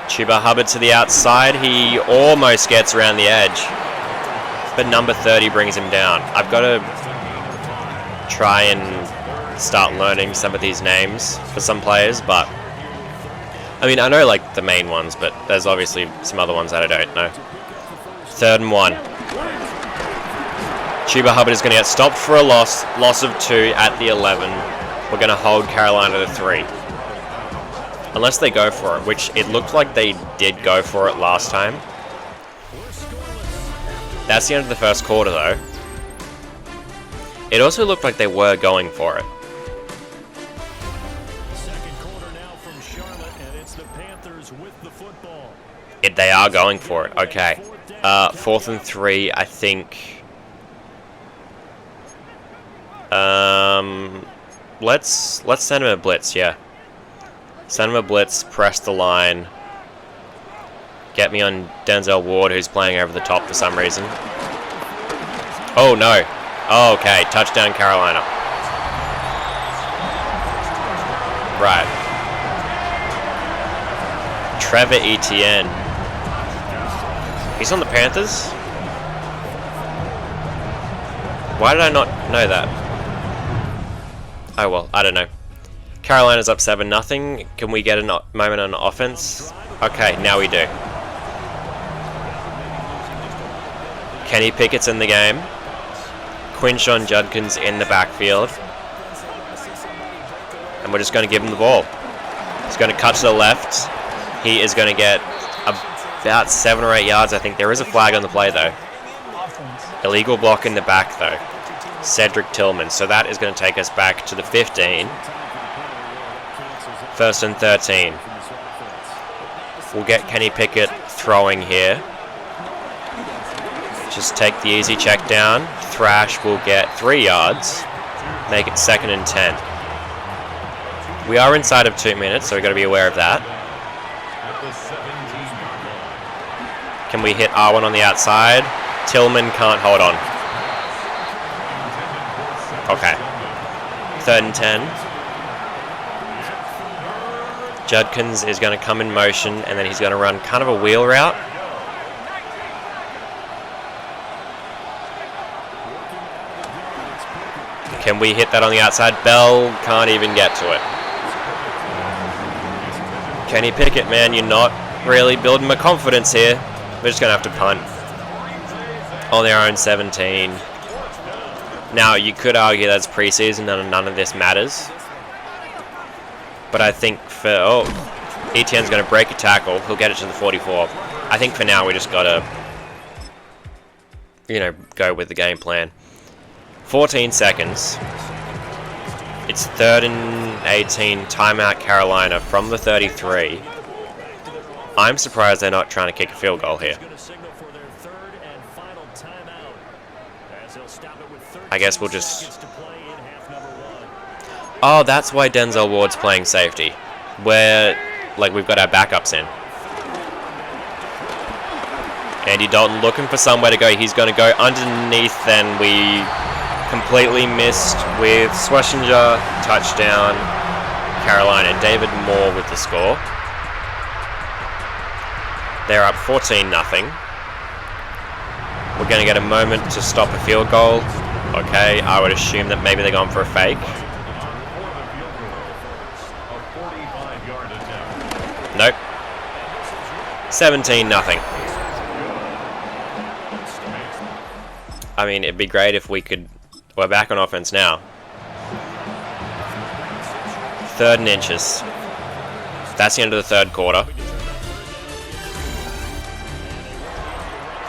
Chuba Hubbard to the outside. He almost gets around the edge, but number 30 brings him down. I've got to try and start learning some of these names for some players, but I mean, I know like the main ones, but there's obviously some other ones that I don't know. 3rd and 1. Chuba Hubbard is going to get stopped for a loss of 2 at the 11. We're going to hold Carolina to 3. Unless they go for it, which it looked like they did go for it last time. That's the end of the first quarter, though. It also looked like they were going for it. Second quarter now from Charlotte, and it's the Panthers with the football. They are going for it. Okay. 4th and 3, I think. Let's send him a blitz. Yeah. Send him a blitz. Press the line. Get me on Denzel Ward, who's playing over the top for some reason. Oh no. Oh, okay. Touchdown, Carolina. Right. Trevor Etienne. He's on the Panthers? Why did I not know that? Oh well, I don't know. Carolina's up 7-0. Can we get a moment on offense? Okay, now we do. Kenny Pickett's in the game. Quinshon Judkins in the backfield. And we're just going to give him the ball. He's going to cut to the left. He is going to get about 7 or 8 yards, I think. There is a flag on the play, though. Illegal block in the back, though. Cedric Tillman. So that is going to take us back to the 15. 1st and 13. We'll get Kenny Pickett throwing here. Just take the easy check down. Thrash will get 3 yards. Make it 2nd and 10. We are inside of 2 minutes, so we've got to be aware of that. Can we hit R1 on the outside? Tillman can't hold on. Okay. 3rd and 10. Judkins is going to come in motion, and then he's going to run kind of a wheel route. Can we hit that on the outside? Bell can't even get to it. Kenny Pickett, man, you're not really building my confidence here. We're just going to have to punt. On their own 17. Now, you could argue that's preseason and none of this matters. But I think for... Oh, Etienne's going to break a tackle. He'll get it to the 44. I think for now we just got to, go with the game plan. 14 seconds. It's 3rd and 18. Timeout Carolina from the 33. I'm surprised they're not trying to kick a field goal here. I guess we'll just... Oh, that's why Denzel Ward's playing safety. Where, we've got our backups in. Andy Dalton looking for somewhere to go. He's going to go underneath, and we completely missed with Schlesinger. Touchdown, Carolina. David Moore with the score. They're up 14-0. We're going to get a moment to stop a field goal. Okay, I would assume that maybe they're going for a fake. Nope. 17-0. I mean, it'd be great if we could We're back on offense now. 3rd and inches. That's the end of the 3rd quarter.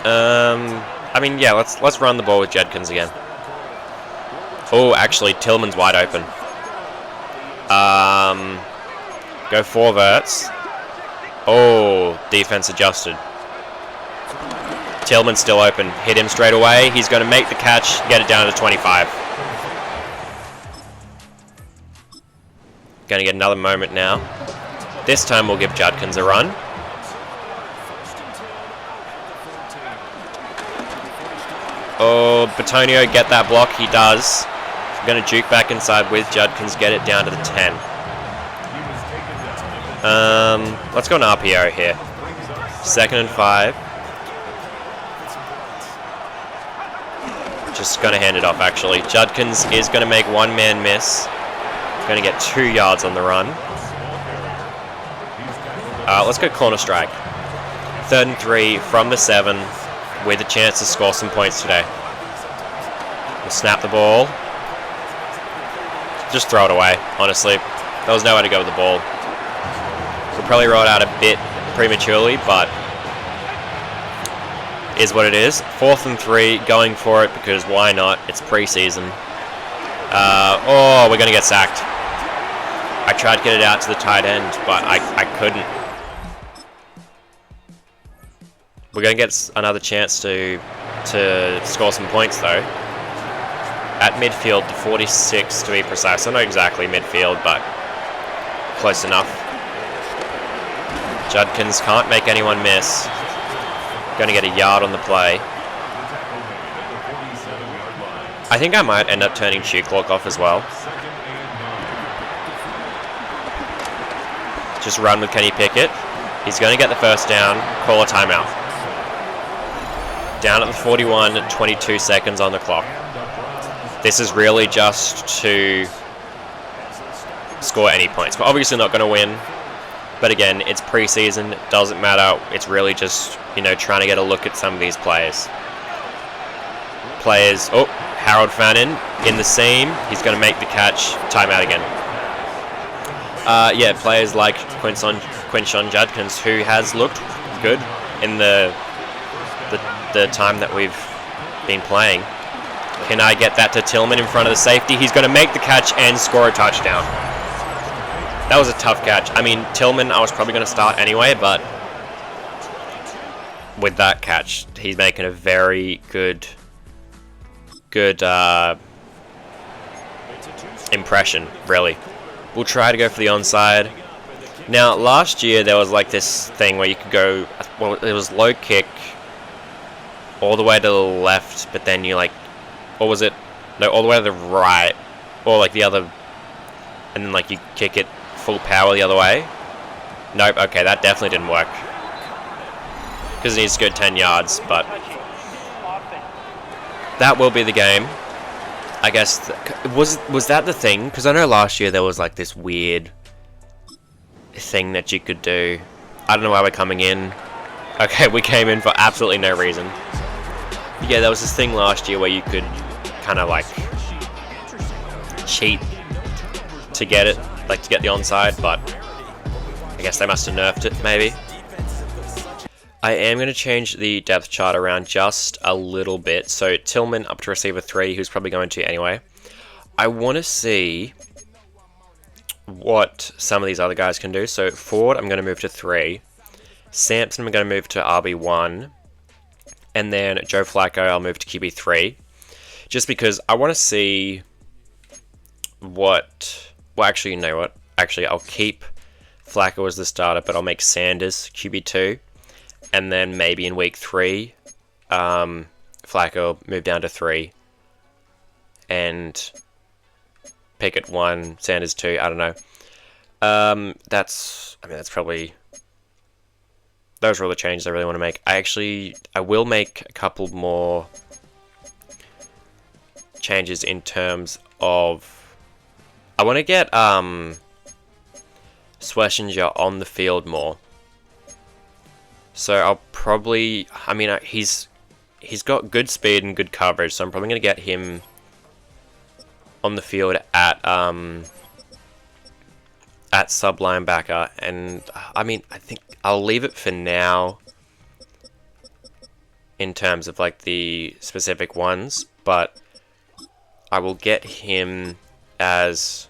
I mean, yeah, let's run the ball with Judkins again. Oh, actually, Tillman's wide open. Go 4 verts. Oh, defense adjusted. Tillman's still open. Hit him straight away. He's going to make the catch, get it down to 25. Going to get another moment now. This time we'll give Judkins a run. Oh, Batonio, get that block. He does. I'm going to juke back inside with Judkins, get it down to the 10. Let's go an RPO here. 2nd and 5. Just going to hand it off, actually. Judkins is going to make 1-man miss. Going to get 2 yards on the run. Let's go corner strike. 3rd and 3 from the 7 with a chance to score some points today. We'll snap the ball. Just throw it away, honestly. There was nowhere to go with the ball. We'll probably roll it out a bit prematurely, but is what it is. 4th and 3, going for it because why not? It's preseason. Oh, we're going to get sacked. I tried to get it out to the tight end, but I couldn't. We're going to get another chance to score some points, though. At midfield, 46 to be precise. I don't know exactly midfield, but close enough. Judkins can't make anyone miss. Going to get a yard on the play. I think I might end up turning shoe clock off as well. Just run with Kenny Pickett. He's going to get the first down. Call a timeout. Down at the 41, 22 seconds on the clock. This is really just to score any points. We're obviously not going to win. But again, it's preseason. It doesn't matter. It's really just, you know, trying to get a look at some of these players. Oh, Harold Fannin in the seam. He's going to make the catch. Timeout again. Yeah, players like Quinshon Judkins, who has looked good in the time that we've been playing. Can I get that to Tillman in front of the safety? He's going to make the catch and score a touchdown. That was a tough catch. I mean, Tillman, I was probably going to start anyway, but with that catch, he's making a very good impression, really. We'll try to go for the onside. Now, last year, there was like this thing where you could go, well, it was low kick all the way to the left, but then you like, what was it? No, all the way to the right, or like the other, and then like you kick it full power the other way. Nope, okay, that definitely didn't work. Because it needs to go 10 yards, but that will be the game. I guess, was that the thing? Because I know last year there was like this weird thing that you could do. I don't know why we're coming in. Okay, we came in for absolutely no reason. But yeah, there was this thing last year where you could kind of like cheat to get it, like to get the onside, but I guess they must have nerfed it, maybe. I am going to change the depth chart around just a little bit. So Tillman up to receiver 3, who's probably going to anyway. I want to see what some of these other guys can do. So Ford, I'm going to move to 3. Sampson, I'm going to move to RB1. And then Joe Flacco, I'll move to QB3. Just because I want to see what... Well, actually, you know what? Actually, I'll keep Flacco as the starter, but I'll make Sanders QB2. And then maybe in week 3, Flacco move down to 3. And Pickett 1, Sanders 2, I don't know. That's probably... Those are all the changes I really want to make. I will make a couple more changes in terms of... I want to get Schlesinger on the field more. So I'll probably... I mean, he's got good speed and good coverage, so I'm probably going to get him on the field at sub linebacker, and I mean, I think I'll leave it for now in terms of like the specific ones, but I will get him as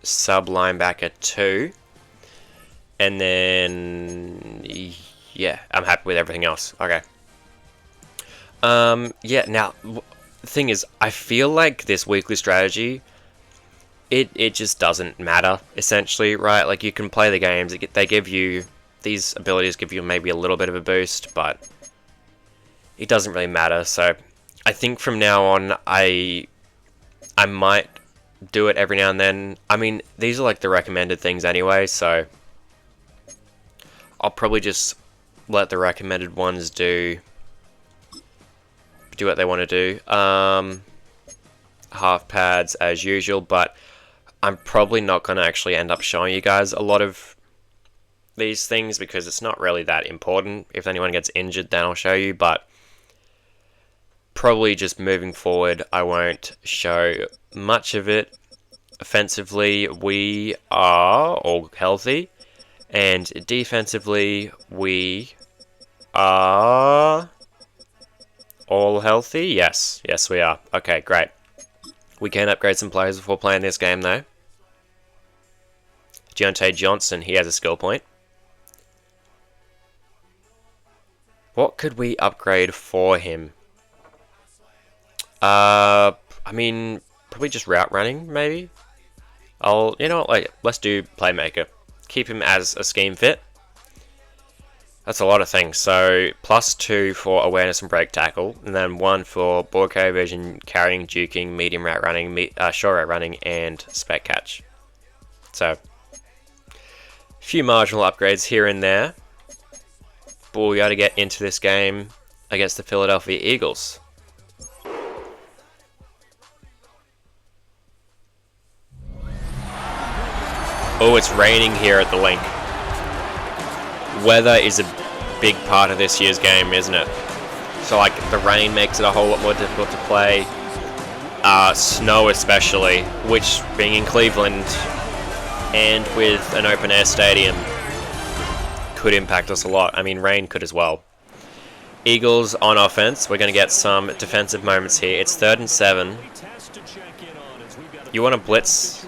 sub linebacker 2, and then yeah, I'm happy with everything else. Okay. Yeah, now the thing is, I feel like this weekly strategy, it just doesn't matter, essentially, right? Like, you can play the games, they give you, these abilities give you maybe a little bit of a boost, but it doesn't really matter. So I think from now on, I might do it every now and then. I mean, these are like the recommended things anyway, so I'll probably just let the recommended ones do what they want to do. Half pads as usual, but I'm probably not going to actually end up showing you guys a lot of these things because it's not really that important. If anyone gets injured, then I'll show you, but probably just moving forward, I won't show much of it. Offensively, we are all healthy, and defensively, we are all healthy. Yes, we are. Okay, great. We can upgrade some players before playing this game, though. Deontay Johnson, he has a skill point. What could we upgrade for him? I mean, probably just route running, maybe? You know what, like, let's do playmaker. Keep him as a scheme fit. That's a lot of things. So, +2 for awareness and break tackle, and then 1 for ball carrier vision, carrying, juking, medium route running, short route running, and spec catch. So, a few marginal upgrades here and there. But we got to get into this game against the Philadelphia Eagles. Oh, it's raining here at the link. Weather is a big part of this year's game, isn't it? So, like, the rain makes it a whole lot more difficult to play. Snow especially, which, being in Cleveland and with an open-air stadium, could impact us a lot. I mean, rain could as well. Eagles on offense. We're going to get some defensive moments here. It's 3rd and 7. You want to blitz?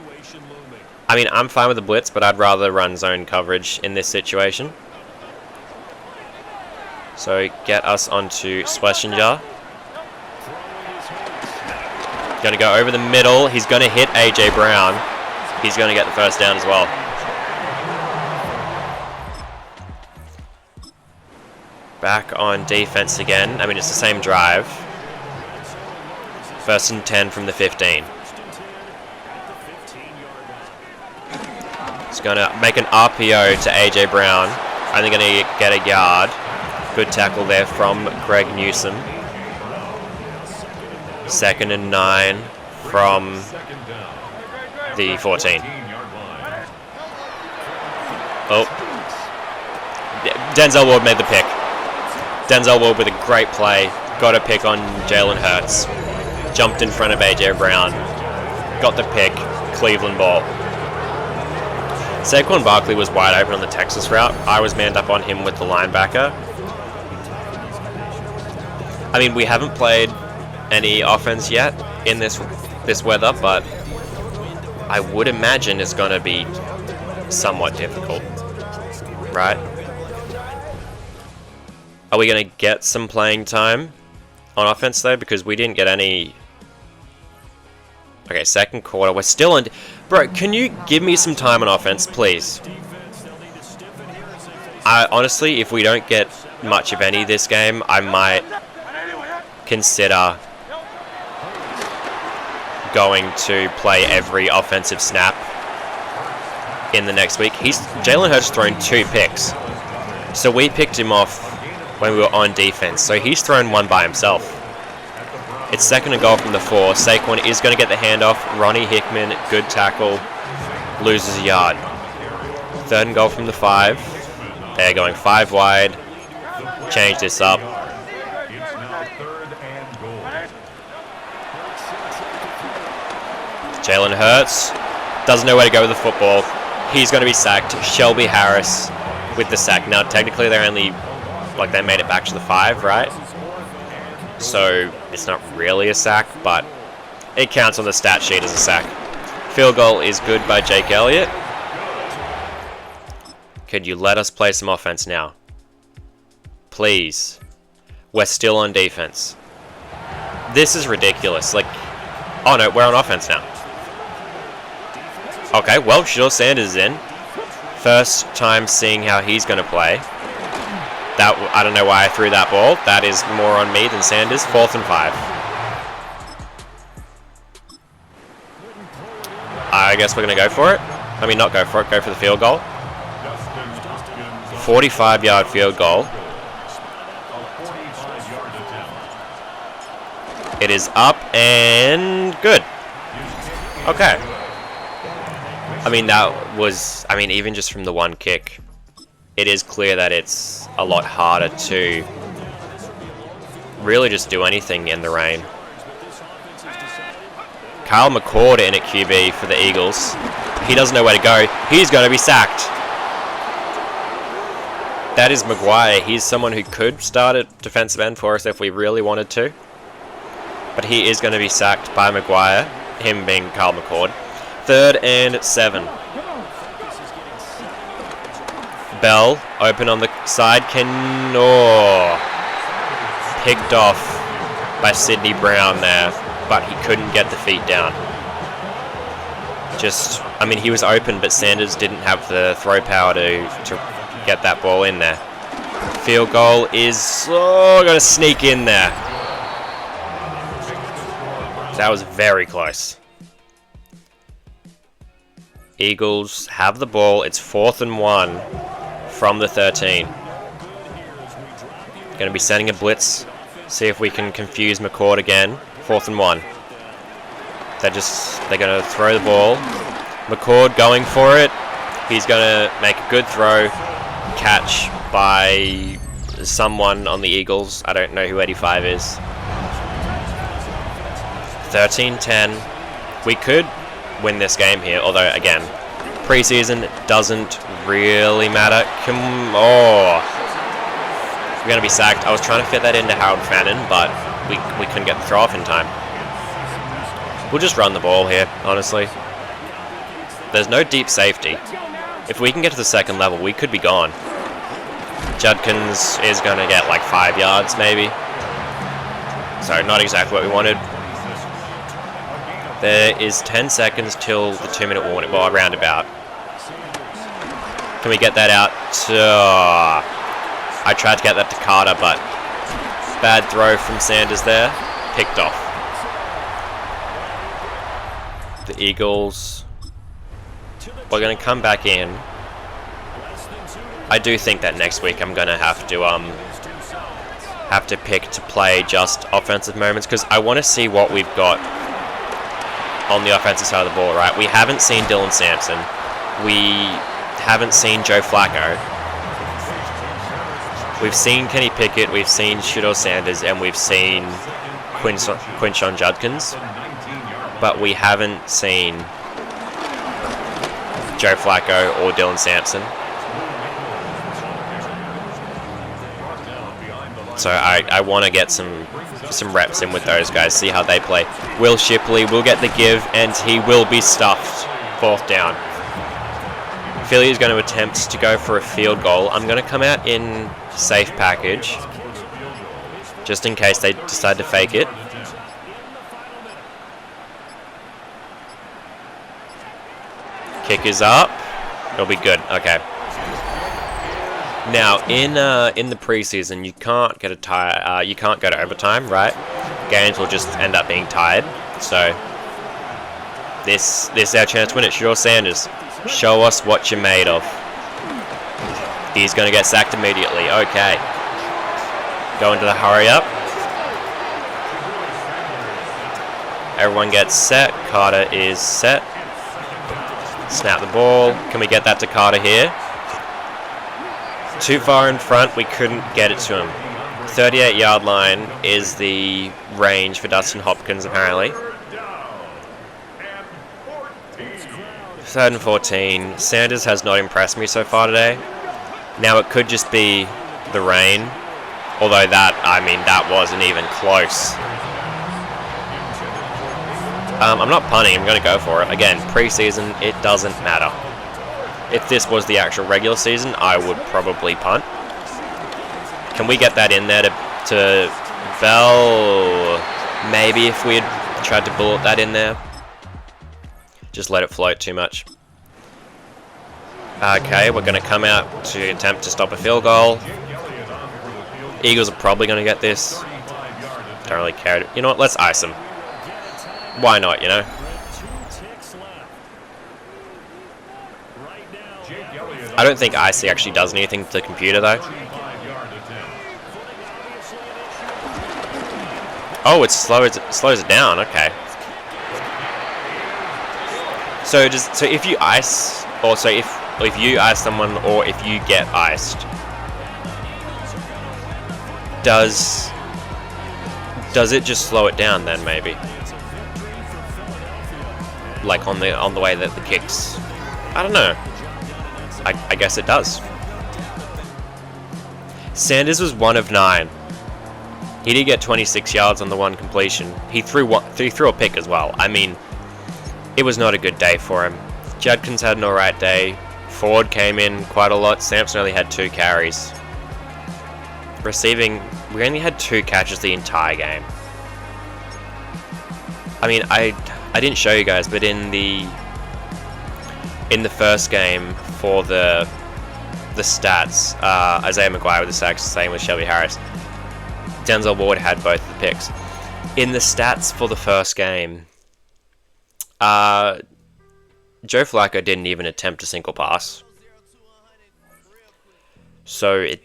I mean, I'm fine with the blitz, but I'd rather run zone coverage in this situation. So get us onto Schlesinger. Going to go over the middle. He's going to hit AJ Brown. He's going to get the first down as well. Back on defense again. I mean, it's the same drive. 1st and 10 from the 15. He's going to make an RPO to AJ Brown. Only going to get a yard. Good tackle there from Greg Newsom. 2nd and 9 from the 14. Oh. Denzel Ward made the pick. Denzel Ward with a great play. Got a pick on Jalen Hurts. Jumped in front of AJ Brown. Got the pick. Cleveland ball. Saquon Barkley was wide open on the Texas route. I was manned up on him with the linebacker. I mean, we haven't played any offense yet in this weather, but I would imagine it's going to be somewhat difficult, right? Are we going to get some playing time on offense, though? Because we didn't get any... Okay, 2nd quarter. We're still in... Bro, can you give me some time on offense, please? Honestly, if we don't get much of any this game, I might consider going to play every offensive snap in the next week. Jalen Hurts thrown 2 picks. So we picked him off when we were on defense. So he's thrown 1 by himself. It's 2nd and goal from the 4. Saquon is going to get the handoff. Ronnie Hickman, good tackle. Loses a yard. 3rd and goal from the 5. They're going 5 wide. Change this up. Jalen Hurts doesn't know where to go with the football. He's going to be sacked. Shelby Harris with the sack. Now, technically, they're only, like, they made it back to the 5, right? So, it's not really a sack, but it counts on the stat sheet as a sack. Field goal is good by Jake Elliott. Could you let us play some offense now? Please. We're still on defense. This is ridiculous. Like, oh no, we're on offense now. Okay, well, Shedeur Sanders is in. First time seeing how he's going to play. That, I don't know why I threw that ball. That is more on me than Sanders. 4th and 5. I guess we're going to go for it. I mean, not go for it. Go for the field goal. 45-yard field goal. It is up and good. Okay. I mean, that was... I mean, even just from the one kick, it is clear that it's a lot harder to really just do anything in the rain. Kyle McCord in at QB for the Eagles. He doesn't know where to go. He's going to be sacked. That is Maguire. He's someone who could start at defensive end for us if we really wanted to. But he is going to be sacked by Maguire, him being Kyle McCord. 3rd and 7. Bell, open on the side. Picked off by Sidney Brown there, but he couldn't get the feet down. Just, I mean, he was open, but Sanders didn't have the throw power to get that ball in there. Field goal is going to sneak in there. That was very close. Eagles have the ball. It's 4th and 1 from the 13. Going to be sending a blitz. See if we can confuse McCord again. 4th and 1. They're going to throw the ball. McCord going for it. He's going to make a good throw. Catch by someone on the Eagles. I don't know who 85 is. 13-10. We could win this game here, although again, preseason doesn't really matter. We're going to be sacked. I was trying to fit that into Harold Fannin, but we couldn't get the throw off in time. We'll just run the ball here, honestly. There's no deep safety. If we can get to the second level, we could be gone. Judkins is going to get like 5 yards, maybe. So not exactly what we wanted. There is 10 seconds till the 2-minute warning, well, roundabout. Can we get that out? I tried to get that to Carter, but bad throw from Sanders there. Picked off. The Eagles. We're going to come back in. I do think that next week I'm going to have to pick to play just offensive moments, because I want to see what we've got on the offensive side of the ball, right? We haven't seen Dylan Sampson. We haven't seen Joe Flacco. We've seen Kenny Pickett, we've seen Shedeur Sanders, and we've seen Quinshon Judkins. But we haven't seen Joe Flacco or Dylan Sampson. So I want to get some reps in with those guys, see how they play. Will Shipley will get the give, and he will be stuffed. 4th down. Philly is going to attempt to go for a field goal. I'm going to come out in safe package, just in case they decide to fake it. Kick is up. It'll be good. Okay. Now, in the preseason, you can't get a tie. You can't go to overtime, right? Games will just end up being tied. So this is our chance to win it. Shedeur Sanders, show us what you're made of. He's going to get sacked immediately. Okay. Go into the hurry up. Everyone gets set. Carter is set. Snap the ball. Can we get that to Carter here? Too far in front, we couldn't get it to him. 38-yard line is the range for Dustin Hopkins, apparently. 3rd and 14. Sanders has not impressed me so far today. Now it could just be the rain. Although that wasn't even close. I'm not punting, I'm going to go for it. Again, preseason, it doesn't matter. If this was the actual regular season, I would probably punt. Can we get that in there to Vel? Maybe if we had tried to bullet that in there. Just let it float too much. Okay, we're going to come out to attempt to stop a field goal. Eagles are probably going to get this. Don't really care. You know what? Let's ice them. Why not, you know? I don't think icy actually does anything to the computer, though. Oh, it slows it down. Okay. So if you ice, or so if you ice someone, or if you get iced, does it just slow it down then? Maybe, like on the way that the kicks. I don't know. I guess it does. Sanders was 1 of 9. He did get 26 yards on the one completion. He threw a pick as well. I mean, it was not a good day for him. Judkins had an alright day. Ford came in quite a lot. Sampson only had 2 carries. Receiving, we only had 2 catches the entire game. I mean, I didn't show you guys, but in the first game for the stats, Isaiah McGuire with the sacks, same with Shelby Harris. Denzel Ward had both the picks. In the stats for the first game, Joe Flacco didn't even attempt a single pass. So it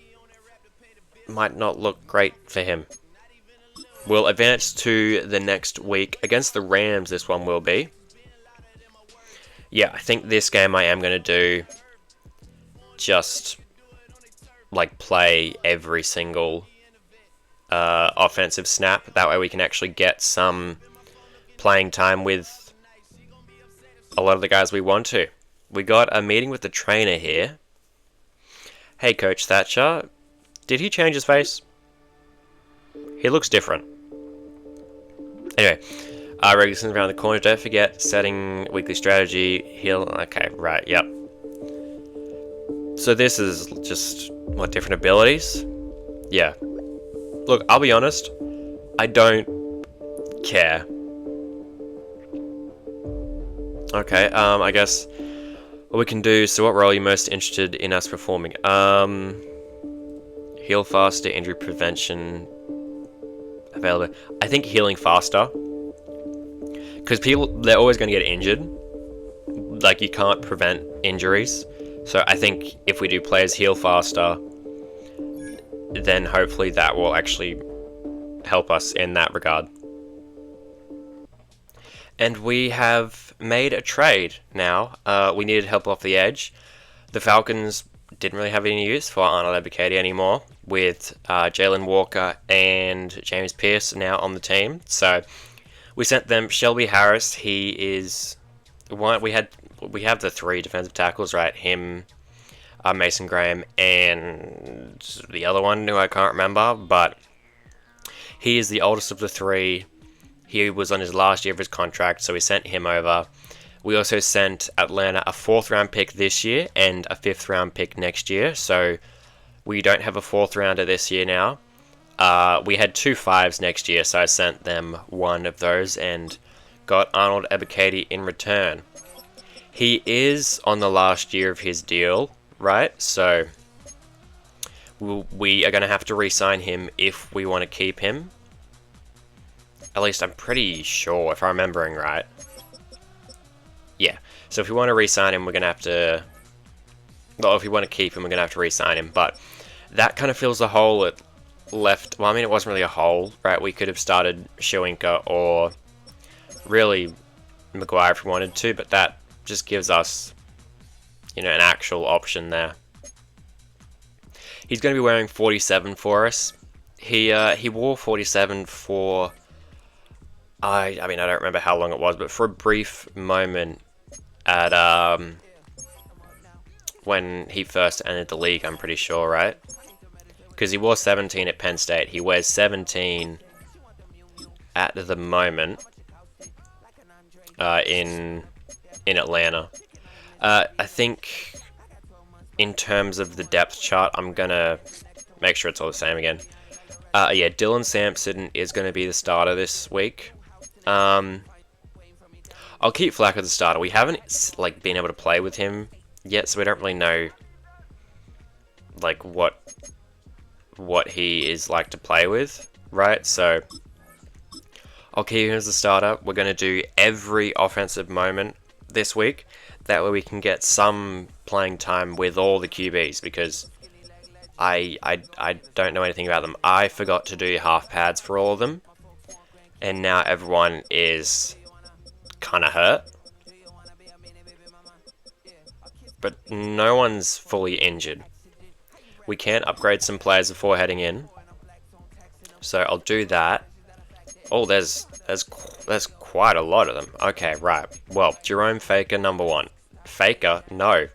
might not look great for him. We'll advance to the next week. Against the Rams, this one will be. Yeah, I think this game I am going to do just like play every single offensive snap. That way we can actually get some playing time with a lot of the guys we want to. We got a meeting with the trainer here. Hey, Coach Thatcher. Did he change his face? He looks different. Anyway, regular season's around the corner. Don't forget setting weekly strategy. Heal. Okay, right. Yep. So this is just what, different abilities? Yeah. Look, I'll be honest. I don't care. Okay. I guess what we can do. So, what role are you most interested in us performing? Heal faster, injury prevention, available. I think healing faster, because they're always going to get injured. Like, you can't prevent injuries. So I think if we do players heal faster, then hopefully that will actually help us in that regard. And we have made a trade now. We needed help off the edge. The Falcons didn't really have any use for Arnold Ebiketie anymore, with Jalen Walker and James Pierce now on the team. So we sent them Shelby Harris. He is one. We have the 3 defensive tackles, right? Him, Mason Graham, and the other one who I can't remember, but he is the oldest of the 3. He was on his last year of his contract, so we sent him over. We also sent Atlanta a 4th round pick this year and a 5th round pick next year. So we don't have a 4th rounder this year now. We had 2 5s next year, so I sent them one of those and got Arnold Ebiketie in return. He is on the last year of his deal, right? So we are going to have to re-sign him if we want to keep him. At least I'm pretty sure, if I'm remembering right. Yeah, so if we want to re-sign him, we're going to have to... Well, if we want to keep him, we're going to have to re-sign him. But that kind of fills the hole it left... Well, I mean, it wasn't really a hole, right? We could have started Shoinka or really Maguire if we wanted to, but that just gives us, you know, an actual option there. He's going to be wearing 47 for us. He wore 47 for... I mean, I don't remember how long it was, but for a brief moment, at when he first entered the league, I'm pretty sure, right? Because he wore 17 at Penn State. He wears 17 at the moment in Atlanta. I think in terms of the depth chart, I'm gonna make sure it's all the same again. Yeah, Dylan Sampson is going to be the starter this week. I'll keep Flacco the starter. We haven't like been able to play with him yet, so we don't really know like what he is like to play with, right? So I'll keep him as the starter. We're going to do every offensive moment this week. That way we can get some playing time with all the QBs, because I don't know anything about them. I forgot to do half pads for all of them, and now everyone is kind of hurt. But no one's fully injured. We can upgrade some players before heading in, so I'll do that. Oh, there's quite a lot of them. Okay, right. Well, Jerome Faker, number 1. Faker? No.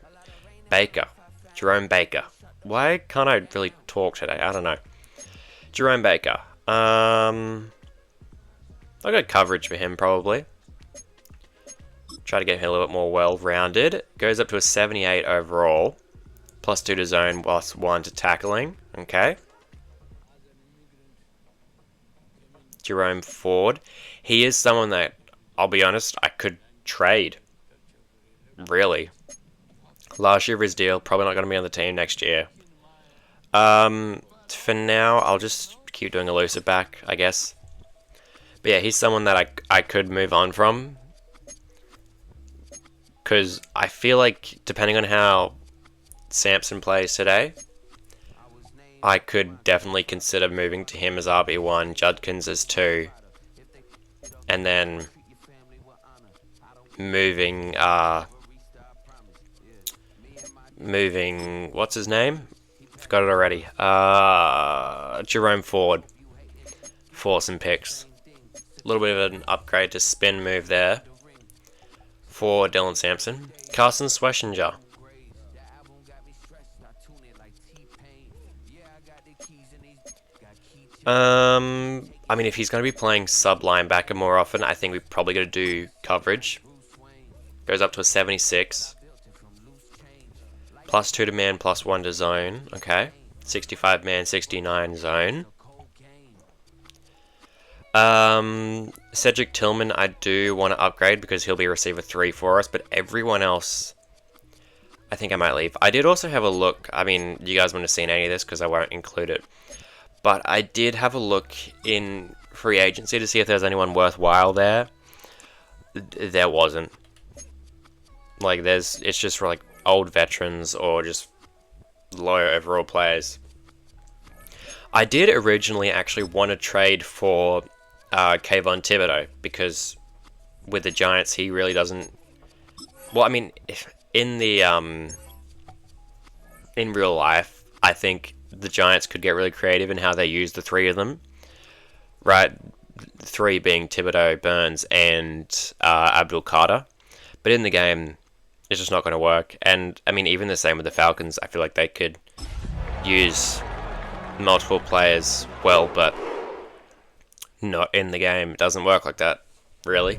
Baker. Jerome Baker. Why can't I really talk today? I don't know. Jerome Baker. I got coverage for him, probably. Try to get him a little bit more well-rounded. Goes up to a 78 overall. +2 to zone, +1 to tackling. Okay. Jerome Ford. He is someone that, I'll be honest, I could trade. Really. Last year of his deal, probably not going to be on the team next year. For now, I'll just keep doing elusive back, I guess. But yeah, he's someone that I could move on from. Because I feel like, depending on how Sampson plays today, I could definitely consider moving to him as RB1, Judkins as 2, and then moving, what's his name? Forgot it already. Jerome Ford for some picks. A little bit of an upgrade to spin move there for Dylan Sampson. Carson Schwarzenegger. I mean, if he's going to be playing sub linebacker more often, I think we're probably going to do coverage. Goes up to a 76. +2 to man, +1 to zone. Okay. 65 man, 69 zone. Cedric Tillman, I do want to upgrade because he'll be receiver 3 for us, but everyone else, I think I might leave. I did also have a look. I mean, you guys wouldn't have seen any of this because I won't include it. But I did have a look in free agency to see if there's anyone worthwhile there. There wasn't. Like, it's just for, like, old veterans or just low overall players. I did originally actually want to trade for Kayvon Thibodeau, because with the Giants, he really doesn't... Well, I mean, in real life, I think the Giants could get really creative in how they use the 3 of them. Right? 3 being Thibodeau, Burns, and Abdul Carter. But in the game, it's just not going to work. And, I mean, even the same with the Falcons, I feel like they could use multiple players well, but not in the game. It doesn't work like that, really.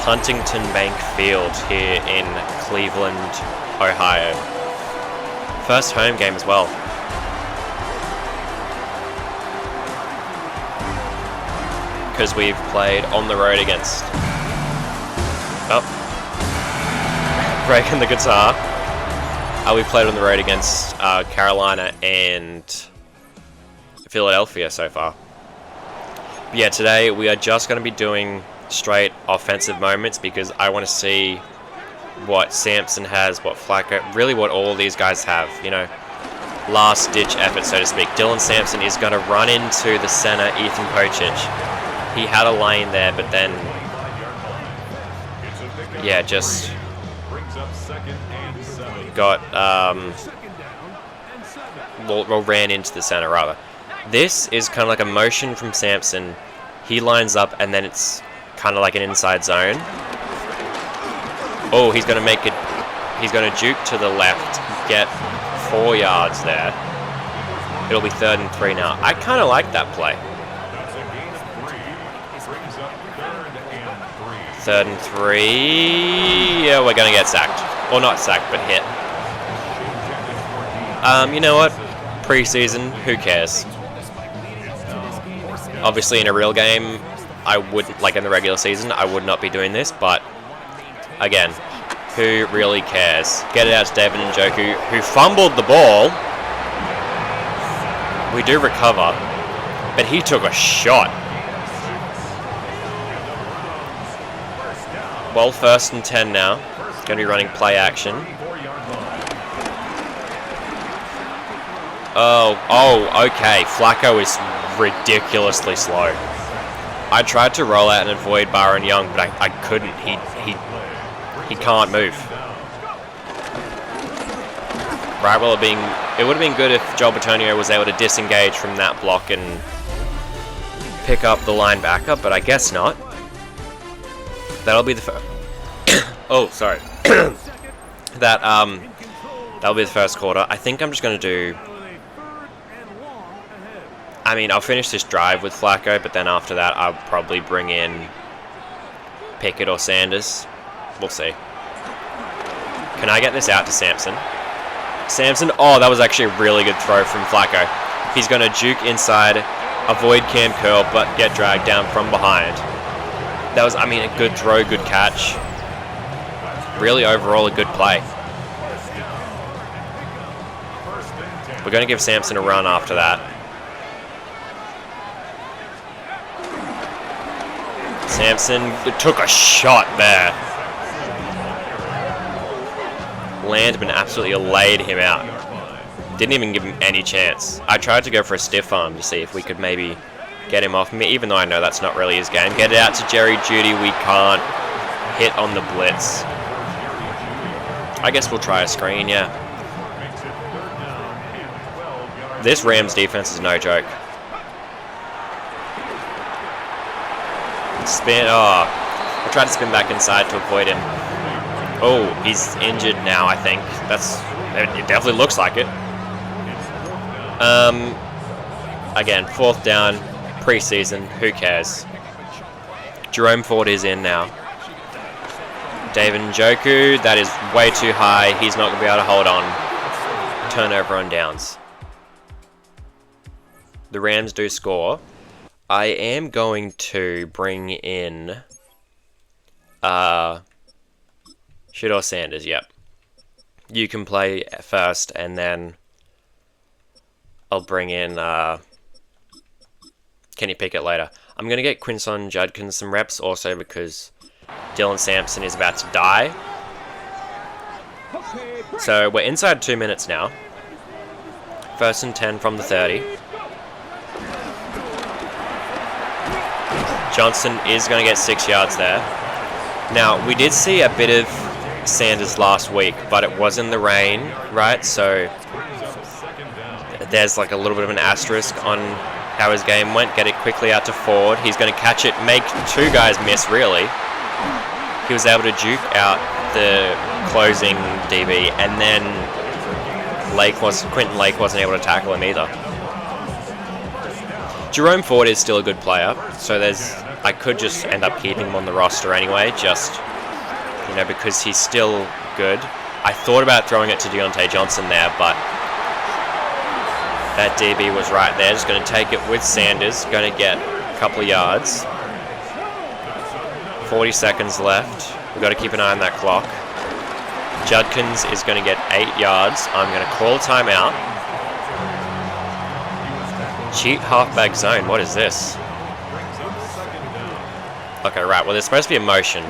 Huntington Bank Field here in Cleveland, Ohio. First home game as well. Because we've played on the road against... Oh. Breaking the guitar. We played on the road against Carolina and Philadelphia so far. But yeah, today we are just going to be doing straight offensive moments because I want to see what Sampson has, what Flacco, really what all these guys have, you know. Last-ditch effort, so to speak. Dylan Sampson is going to run into the center, Ethan Pochich. He had a lane there, but then... yeah, just... got... well, ran into the center, rather. This is kind of like a motion from Sampson. He lines up, and then it's kind of like an inside zone. Oh, he's going to make it. He's going to juke to the left, get 4 yards there. It'll be 3rd and 3 now. I kind of like that play. 3rd and 3. Yeah, we're going to get sacked. Well, not sacked, but hit. You know what? Preseason, who cares? Obviously, in a real game, I wouldn't, like in the regular season, I would not be doing this, but again, who really cares? Get it out to David Njoku, who fumbled the ball. We do recover, but he took a shot. Well, 1st and 10 now. Going to be running play action. Oh, okay. Flacco is ridiculously slow. I tried to roll out and avoid Byron Young, but I couldn't. He can't move. Right, well, it would have been good if Joel Bitonio was able to disengage from that block and pick up the linebacker, but I guess not. That'll be the first. Oh, sorry. That'll be the first quarter. I think I'm just going to do. I mean, I'll finish this drive with Flacco, but then after that, I'll probably bring in Pickett or Sanders. We'll see. Can I get this out to Sampson? Sampson, oh, that was actually a really good throw from Flacco. He's going to juke inside, avoid Cam Curl, but get dragged down from behind. That was, I mean, a good throw, good catch. Really, overall, a good play. We're going to give Sampson a run after that. Sampson took a shot there. Landman absolutely laid him out. Didn't even give him any chance. I tried to go for a stiff arm to see if we could maybe get him off me, even though I know that's not really his game. Get it out to Jerry Jeudy. We can't hit on the blitz. I guess we'll try a screen, yeah. This Rams defense is no joke. Spin, oh. I tried to spin back inside to avoid him. Oh, he's injured now, I think. It definitely looks like it. Again, 4th down, preseason, who cares? Jerome Ford is in now. David Njoku, that is way too high. He's not going to be able to hold on. Turnover on downs. The Rams do score. I am going to bring in Shedeur Sanders, yep. You can play first, and then I'll bring in Kenny Pickett later. I'm going to get Quinson Judkins some reps also because Dylan Sampson is about to die. So we're inside 2 minutes now. 1st and 10 from the 30. Johnson is going to get 6 yards there. Now, we did see a bit of Sanders last week, but it was in the rain, right? So there's like a little bit of an asterisk on how his game went. Get it quickly out to Ford. He's going to catch it, make 2 guys miss, really. He was able to juke out the closing DB, and then Quentin Lake wasn't able to tackle him either. Jerome Ford is still a good player, so I could just end up keeping him on the roster anyway, just, you know, because he's still good. I thought about throwing it to Deontay Johnson there, but that DB was right there. Just going to take it with Sanders, going to get a couple of yards. 40 seconds left. We've got to keep an eye on that clock. Judkins is going to get 8 yards. I'm going to call a timeout. Cheat halfback zone. What is this? Okay, right. Well, there's supposed to be a motion.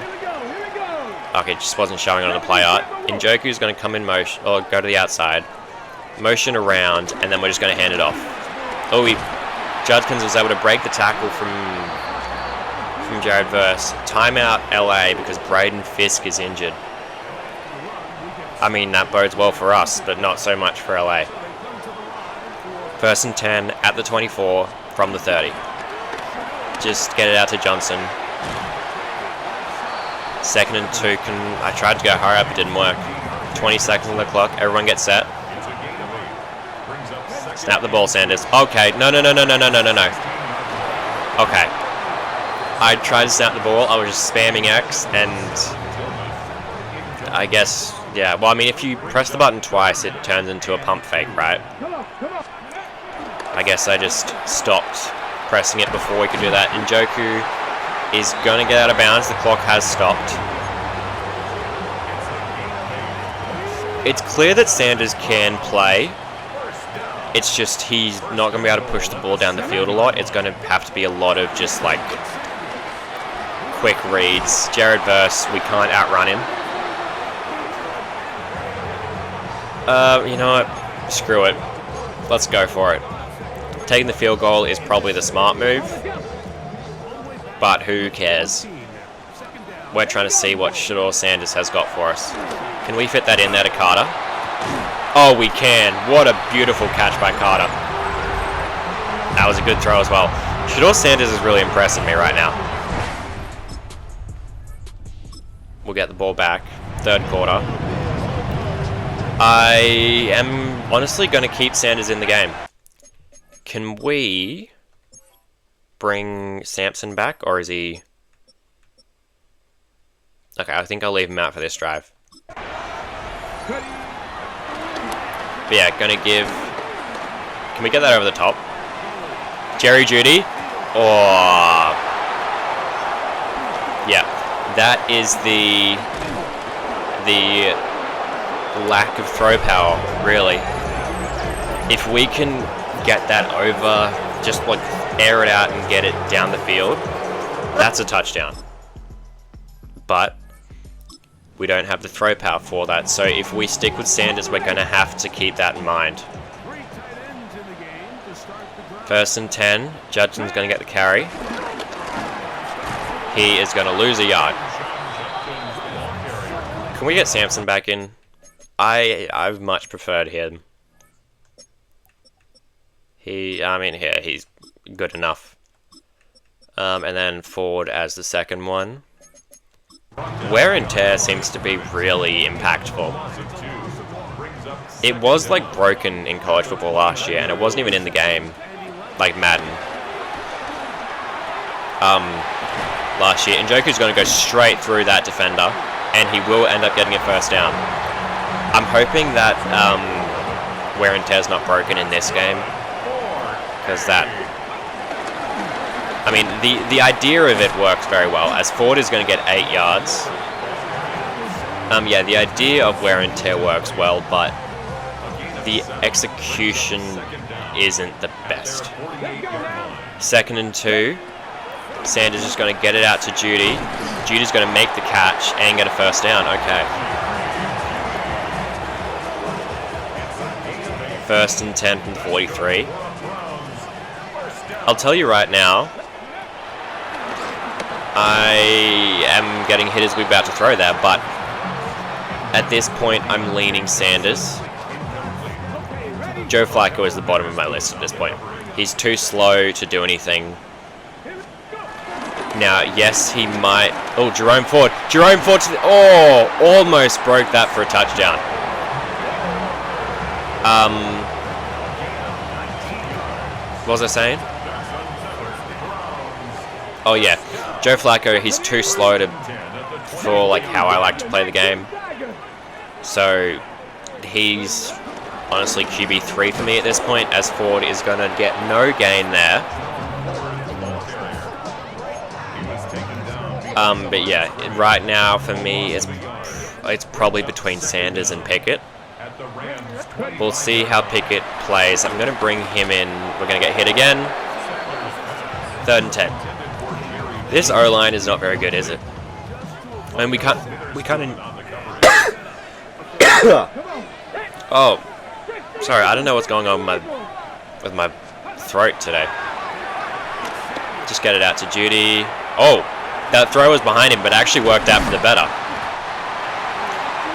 Okay, it just wasn't showing on the play art. Njoku's going to come in motion, or go to the outside. Motion around, and then we're just going to hand it off. Oh, Judkins was able to break the tackle from Jared Verse. Timeout LA because Braden Fisk is injured. I mean, that bodes well for us, but not so much for LA. 1st and 10 at the 24 from the 30. Just get it out to Johnson. 2nd and 2. I tried to go hurry up, it didn't work. 20 seconds on the clock. Everyone get set. Snap the ball, Sanders. Okay. No. Okay. I tried to snap the ball. I was just spamming X, and I guess, yeah. Well, I mean, if you press the button twice, it turns into a pump fake, right? I guess I just stopped pressing it before we could do that. Njoku is going to get out of bounds. The clock has stopped. It's clear that Sanders can play. It's just he's not going to be able to push the ball down the field a lot. It's going to have to be a lot of just like quick reads. Jared Verse, we can't outrun him. You know what? Screw it. Let's go for it. Taking the field goal is probably the smart move, but who cares? We're trying to see what Shedeur Sanders has got for us. Can we fit that in there to Carter? Oh, we can. What a beautiful catch by Carter. That was a good throw as well. Shedeur Sanders is really impressing me right now. We'll get the ball back. 3rd quarter. I am honestly going to keep Sanders in the game. Can we bring Sampson back, or is he... Okay, I think I'll leave him out for this drive. But yeah, gonna give... Can we get that over the top? Jerry Jeudy? Oh... Yeah, that is the lack of throw power, really. If we can get that over, just like air it out and get it down the field, that's a touchdown. But we don't have the throw power for that, so if we stick with Sanders, we're going to have to keep that in mind. 1st and 10, Judson's going to get the carry. He is going to lose a yard. Can we get Sampson back in? I've much preferred him. He's good enough. And then Ford as the second one. Wear and tear seems to be really impactful. It was like broken in college football last year, and it wasn't even in the game, like Madden. Last year, Njoku's going to go straight through that defender, and he will end up getting a 1st down. I'm hoping that wear and tear's not broken in this game, because that... I mean, the idea of it works very well, as Ford is going to get 8 yards. Yeah, the idea of wear and tear works well, but the execution isn't the best. 2nd and 2. Sanders is going to get it out to Jeudy. Judy's going to make the catch and get a 1st down. Okay. 1st and 10 from 43. I'll tell you right now, I am getting hit as we're about to throw there, but at this point, I'm leaning Sanders. Joe Flacco is the bottom of my list at this point. He's too slow to do anything. Now, yes, he might... Oh, Jerome Ford. Jerome Ford to the... Oh, almost broke that for a touchdown. What was I saying? Oh, yeah. Joe Flacco, he's too slow for like how I like to play the game. So, he's honestly QB3 for me at this point, as Ford is going to get no gain there. But yeah, right now for me, it's probably between Sanders and Pickett. We'll see how Pickett plays. I'm going to bring him in. We're going to get hit again. 3rd and 10. This O-line is not very good, is it? I mean, we can't... Oh. Sorry, I don't know what's going on with my throat today. Just get it out to Jeudy. Oh, that throw was behind him, but actually worked out for the better.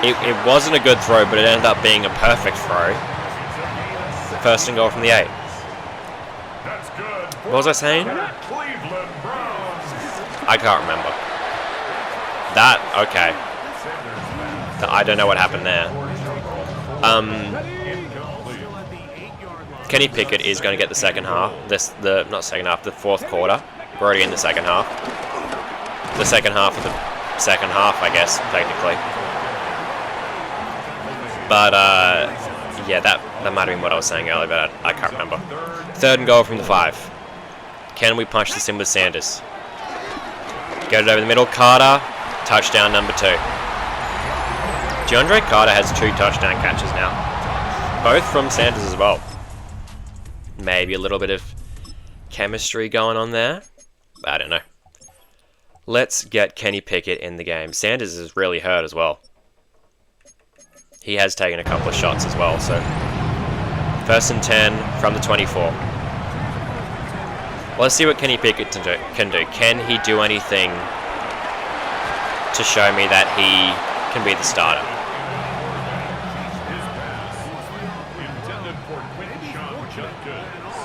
It wasn't a good throw, but it ended up being a perfect throw. 1st and goal from the 8. What was I saying? I can't remember. That, okay. I don't know what happened there. Kenny Pickett is going to get the second half. The fourth quarter. We're already in the second half. The second half of the second half, I guess, technically. But, yeah, that might have been what I was saying earlier, but I can't remember. 3rd and goal from the 5. Can we punch this in with Sanders? Get it over the middle. Carter. Touchdown number 2. DeAndre Carter has 2 touchdown catches now. Both from Sanders as well. Maybe a little bit of chemistry going on there. I don't know. Let's get Kenny Pickett in the game. Sanders is really hurt as well. He has taken a couple of shots as well, so 1st and 10 from the 24. Well, let's see what Kenny Pickett can do. Can he do anything to show me that he can be the starter?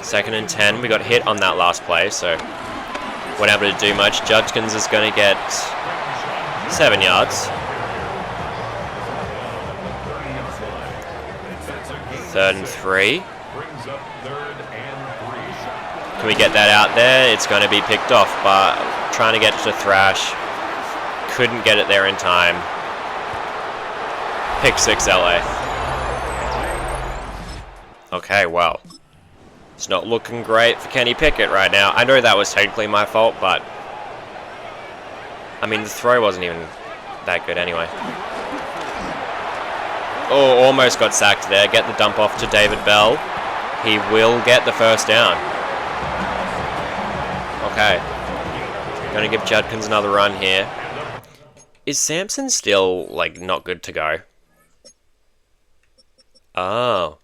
Second and 10. We got hit on that last play, so weren't able to do much. Judkins is going to get 7 yards. 3rd and 3. Can we get that out there? It's going to be picked off, but trying to get to Thrash. Couldn't get it there in time. Pick 6 LA. Okay, well. It's not looking great for Kenny Pickett right now. I know that was technically my fault, but I mean, the throw wasn't even that good anyway. Oh, almost got sacked there. Get the dump off to David Bell. He will get the 1st down. Okay. Gonna give Judkins another run here. Is Sampson still, like, not good to go? Oh.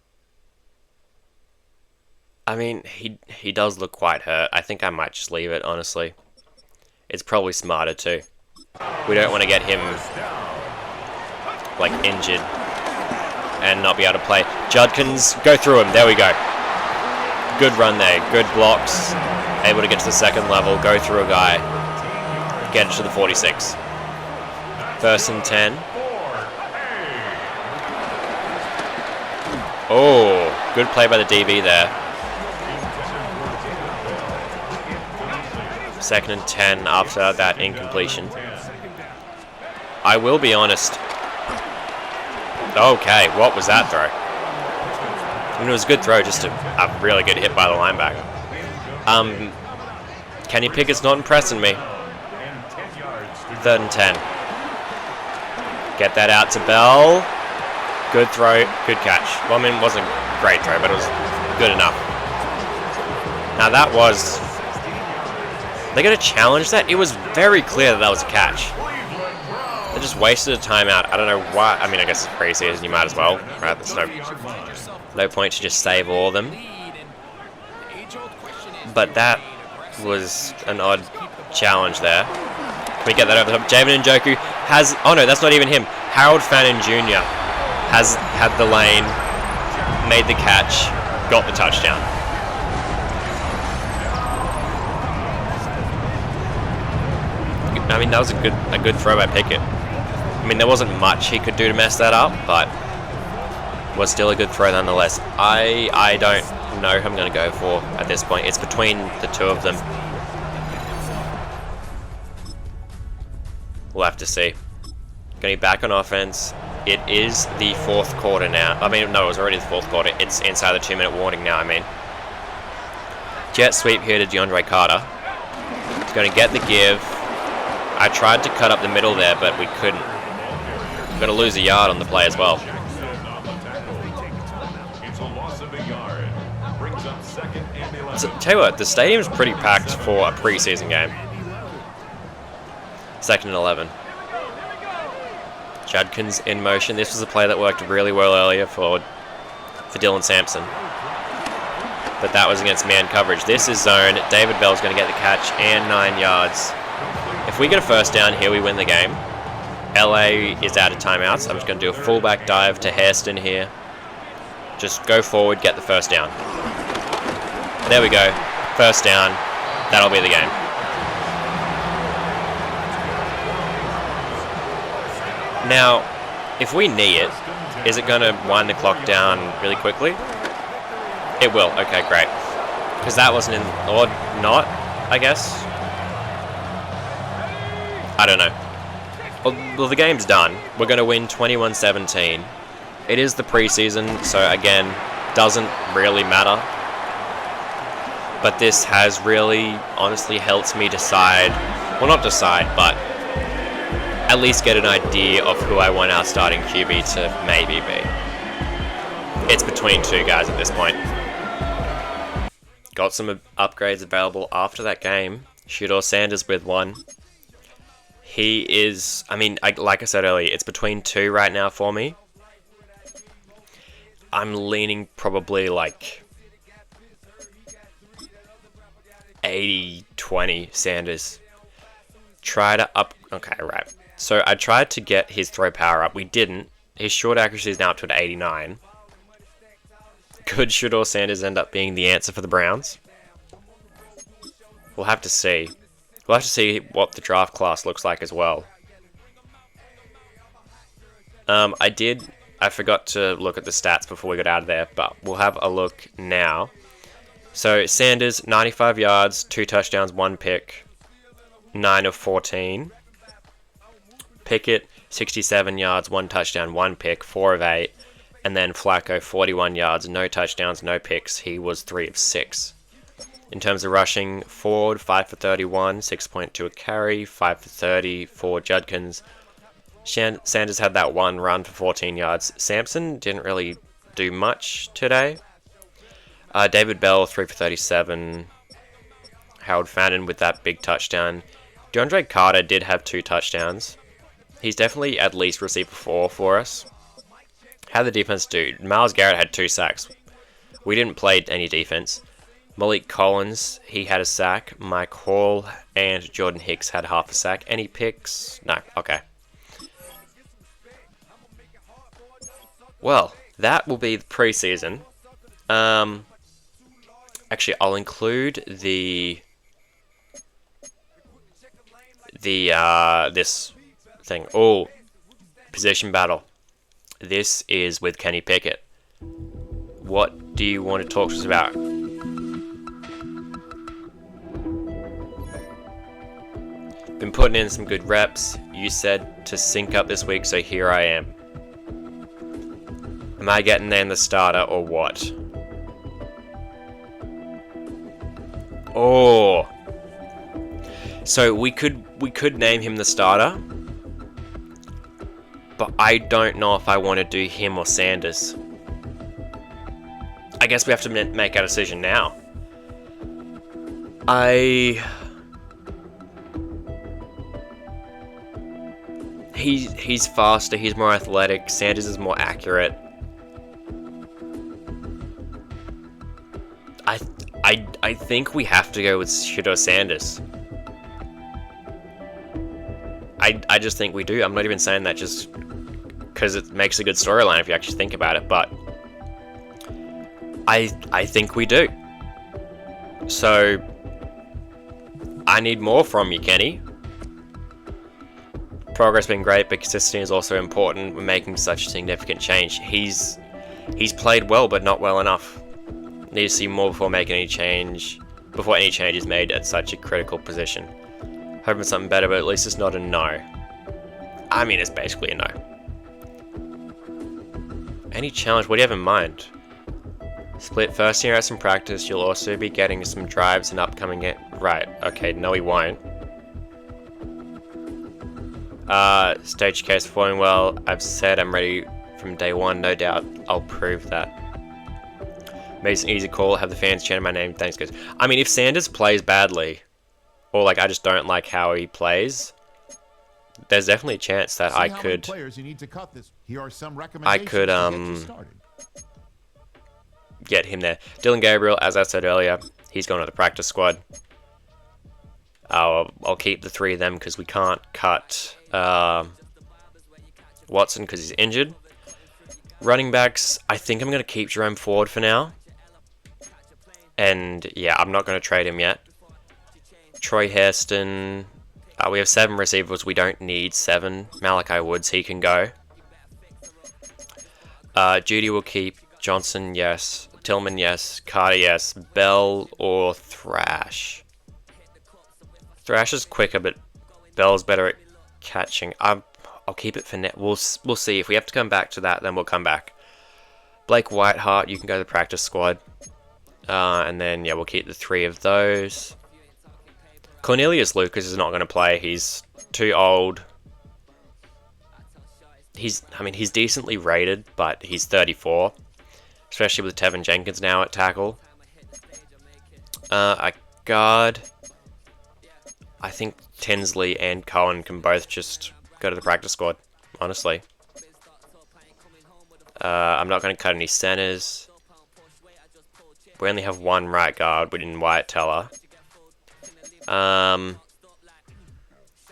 I mean, he does look quite hurt. I think I might just leave it, honestly. It's probably smarter, too. We don't want to get him, like, injured and not be able to play. Judkins, go through him. There we go. Good run there. Good blocks. Able to get to the 2nd level. Go through a guy. Get it to the 46. 1st and 10. Oh, good play by the DB there. 2nd and 10 after that incompletion. I will be honest. Okay, what was that throw? I mean, it was a good throw, just a really good hit by the linebacker. Kenny Pickett's not impressing me. 3rd and 10. Get that out to Bell. Good throw, good catch. Well, I mean, it wasn't a great throw, but it was good enough. Now that was... They're going to challenge that? It was very clear that was a catch. They just wasted a timeout. I don't know why. I mean, I guess it's preseason. You might as well, right? There's no point to just save all of them. But that was an odd challenge there. Can we get that over the top? Jamin Njoku has... Oh, no, that's not even him. Harold Fannin Jr. has had the lane, made the catch, got the touchdown. I mean, that was a good throw by Pickett. I mean, there wasn't much he could do to mess that up, but was still a good throw nonetheless. I don't know who I'm going to go for at this point. It's between the two of them. We'll have to see. Going back on offense. It is the 4th quarter now. I mean, no, it was already the 4th quarter. It's inside the 2-minute warning now, I mean. Jet sweep here to DeAndre Carter. He's going to get the give. I tried to cut up the middle there, but we couldn't. We're going to lose a yard on the play as well. So, tell you what, the stadium's pretty packed for a preseason game. 2nd and 11. Judkins in motion. This was a play that worked really well earlier for Dylan Sampson. But that was against man coverage. This is zone. David Bell's going to get the catch and 9 yards. If we get a 1st down here, we win the game. LA is out of timeouts. I'm just going to do a fullback dive to Hairston here. Just go forward, get the 1st down. There we go. 1st down. That'll be the game. Now, if we knee it, is it going to wind the clock down really quickly? It will. Okay, great. Because that wasn't in... Or not, I guess. I don't know. Well, the game's done. We're going to win 21-17. It is the preseason, so again, doesn't really matter. But this has really, honestly, helped me decide... Well, not decide, but at least get an idea of who I want our starting QB to maybe be. It's between two guys at this point. Got some upgrades available after that game. Shedeur Sanders with one. He is... I mean, like I said earlier, it's between two right now for me. I'm leaning probably like 80-20 Sanders. Try to up... Okay, right. So I tried to get his throw power up. We didn't. His short accuracy is now up to an 89. Could Shedeur Sanders end up being the answer for the Browns? We'll have to see. We'll have to see what the draft class looks like as well. I forgot to look at the stats before we got out of there, but we'll have a look now. So Sanders, 95 yards, 2 touchdowns, 1 pick, 9 of 14. Pickett, 67 yards, 1 touchdown, 1 pick, 4 of 8. And then Flacco, 41 yards, no touchdowns, no picks. He was 3 of 6. In terms of rushing, Ford, 5 for 31, 6.2 a carry, 5 for 30 for Judkins. Sanders had that one run for 14 yards. Sampson didn't really do much today. David Bell, 3 for 37. Howard Fannin with that big touchdown. DeAndre Carter did have 2 touchdowns. He's definitely at least received 4 for us. How'd the defense do? Myles Garrett had 2 sacks. We didn't play any defense. Malik Collins, he had a sack. Mike Hall and Jordan Hicks had half a sack. Any picks? No. Okay. Well, that will be the preseason. Actually, I'll include this thing. Oh, position battle. This is with Kenny Pickett. What do you want to talk to us about? Been putting in some good reps. You said to sync up this week, so here I am. Am I getting named the starter or what? Oh. So we could name him the starter. But I don't know if I want to do him or Sanders. I guess we have to make our decision now. He's faster, he's more athletic, Sanders is more accurate. I think we have to go with Shedeur Sanders. I just think we do. I'm not even saying that just because it makes a good storyline if you actually think about it, but I think we do. So I need more from you, Kenny. Progress been great, but consistency is also important. We're making such a significant change. He's played well, but not well enough. Need to see more before making any change. Before any change is made at such a critical position. Hoping for something better, but at least it's not a no. I mean, it's basically a no. Any challenge? What do you have in mind? Split first year at some practice. You'll also be getting some drives in upcoming game. Right. Okay. No, he won't. Stage case performing well. I've said I'm ready from day one. No doubt I'll prove that. Makes an easy call. Have the fans chanting my name. Thanks, guys. I mean, if Sanders plays badly, or like I just don't like how he plays, there's definitely a chance that I could get him there. Dylan Gabriel, as I said earlier, he's gone to the practice squad. I'll keep the 3 of them because we can't cut Watson because he's injured. Running backs, I think I'm going to keep Jerome Ford for now. And yeah, I'm not going to trade him yet. Troy Hairston, We have 7 receivers. We don't need 7. Malachi Woods, he can go. Judy will keep. Johnson, yes. Tillman, yes. Carter, yes. Bell or Thrash. Thrash is quicker, but Bell's better at catching. I'll keep it for net. We'll see. If we have to come back to that, then we'll come back. Blake Whiteheart, you can go to the practice squad. And then, yeah, we'll keep the 3 of those. Cornelius Lucas is not going to play. He's too old. He's decently rated, but he's 34. Especially with Tevin Jenkins now at tackle. A guard. I think Tinsley and Cohen can both just go to the practice squad, honestly. I'm not going to cut any centers. We only have 1 right guard within Wyatt Teller.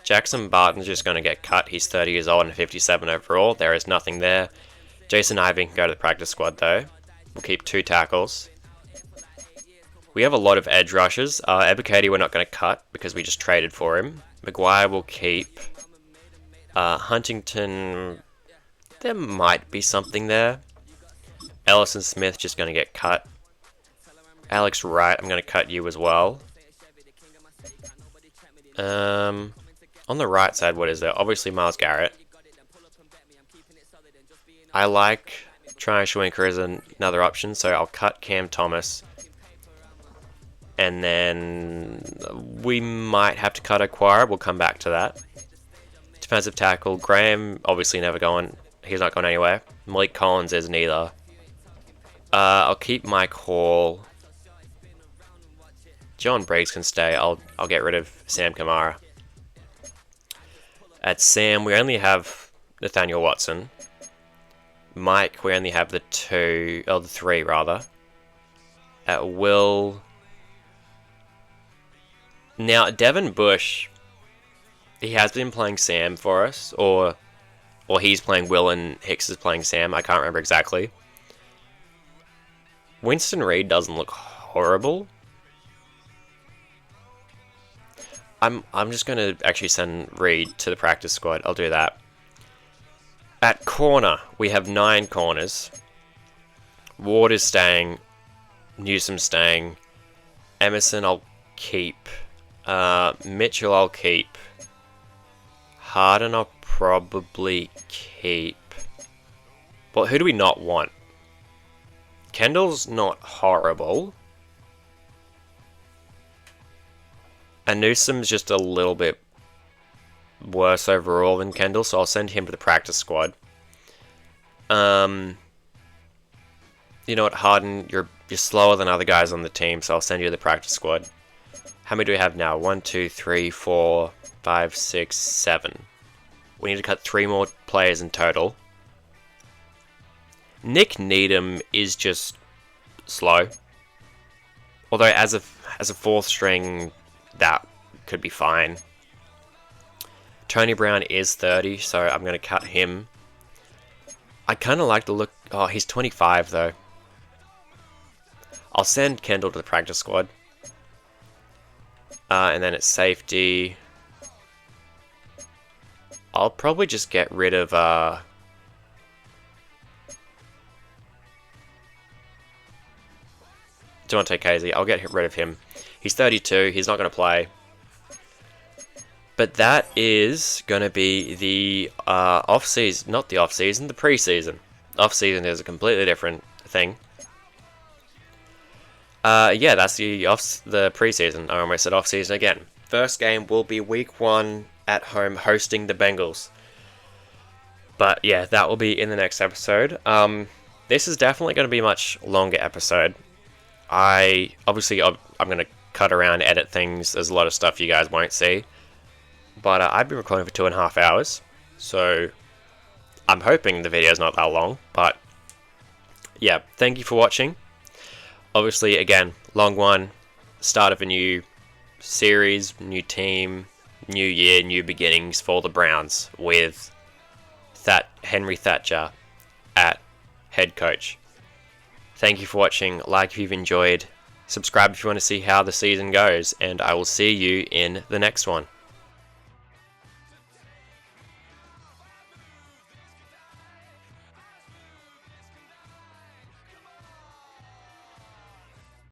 Jackson Barton's just going to get cut. He's 30 years old and 57 overall. There is nothing there. Jason Ivey can go to the practice squad, though. We'll keep 2 tackles. We have a lot of edge rushers. Ebikadi we're not going to cut because we just traded for him. Maguire will keep. Huntington, there might be something there. Ellison Smith just going to get cut. Alex Wright, I'm going to cut you as well. On the right side, what is there? Obviously Myles Garrett. I like Tryon Schwinker as another option, so I'll cut Cam Thomas. And then we might have to cut Acquire. We'll come back to that. Defensive tackle, Graham, obviously never going. He's not going anywhere. Malik Collins is neither. I'll keep Mike Hall. John Briggs can stay. I'll get rid of Sam Kamara. At Sam, we only have Nathaniel Watson. Mike, we only have the 3 rather. At Will. Now, Devin Bush, he has been playing Sam for us, or he's playing Will and Hicks is playing Sam. I can't remember exactly. Winston Reed doesn't look horrible. I'm just going to actually send Reed to the practice squad. I'll do that. At corner, we have 9 corners. Ward is staying. Newsome staying. Emerson I'll keep. Mitchell I'll keep. Harden I'll probably keep. Well, who do we not want? Kendall's not horrible. And Newsome's just a little bit worse overall than Kendall, so I'll send him to the practice squad. You know what, Harden, you're slower than other guys on the team, so I'll send you to the practice squad. How many do we have now? 1, 2, 3, 4, 5, 6, 7. We need to cut 3 more players in total. Nick Needham is just slow. Although as a 4th string, that could be fine. Tony Brown is 30, so I'm going to cut him. I kind of like the look. Oh, he's 25 though. I'll send Kendall to the practice squad. And then at safety, I'll probably just get rid of Devontae Casey. I'll get rid of him. He's 32. He's not going to play. But that is going to be the off-season. Not the off-season, the pre-season. Off-season is a completely different thing. Yeah, that's the pre-season. I almost said off-season again. First game will be week 1 at home hosting the Bengals. But yeah, that will be in the next episode. This is definitely going to be a much longer episode. I'm going to cut around, edit things. There's a lot of stuff you guys won't see. But I've been recording for 2.5 hours. So I'm hoping the video is not that long. But yeah, thank you for watching. Obviously, again, long one. Start of a new series, new team, new year, new beginnings for the Browns with Henry Thatcher at head coach. Thank you for watching. Like if you've enjoyed. Subscribe if you want to see how the season goes. And I will see you in the next one.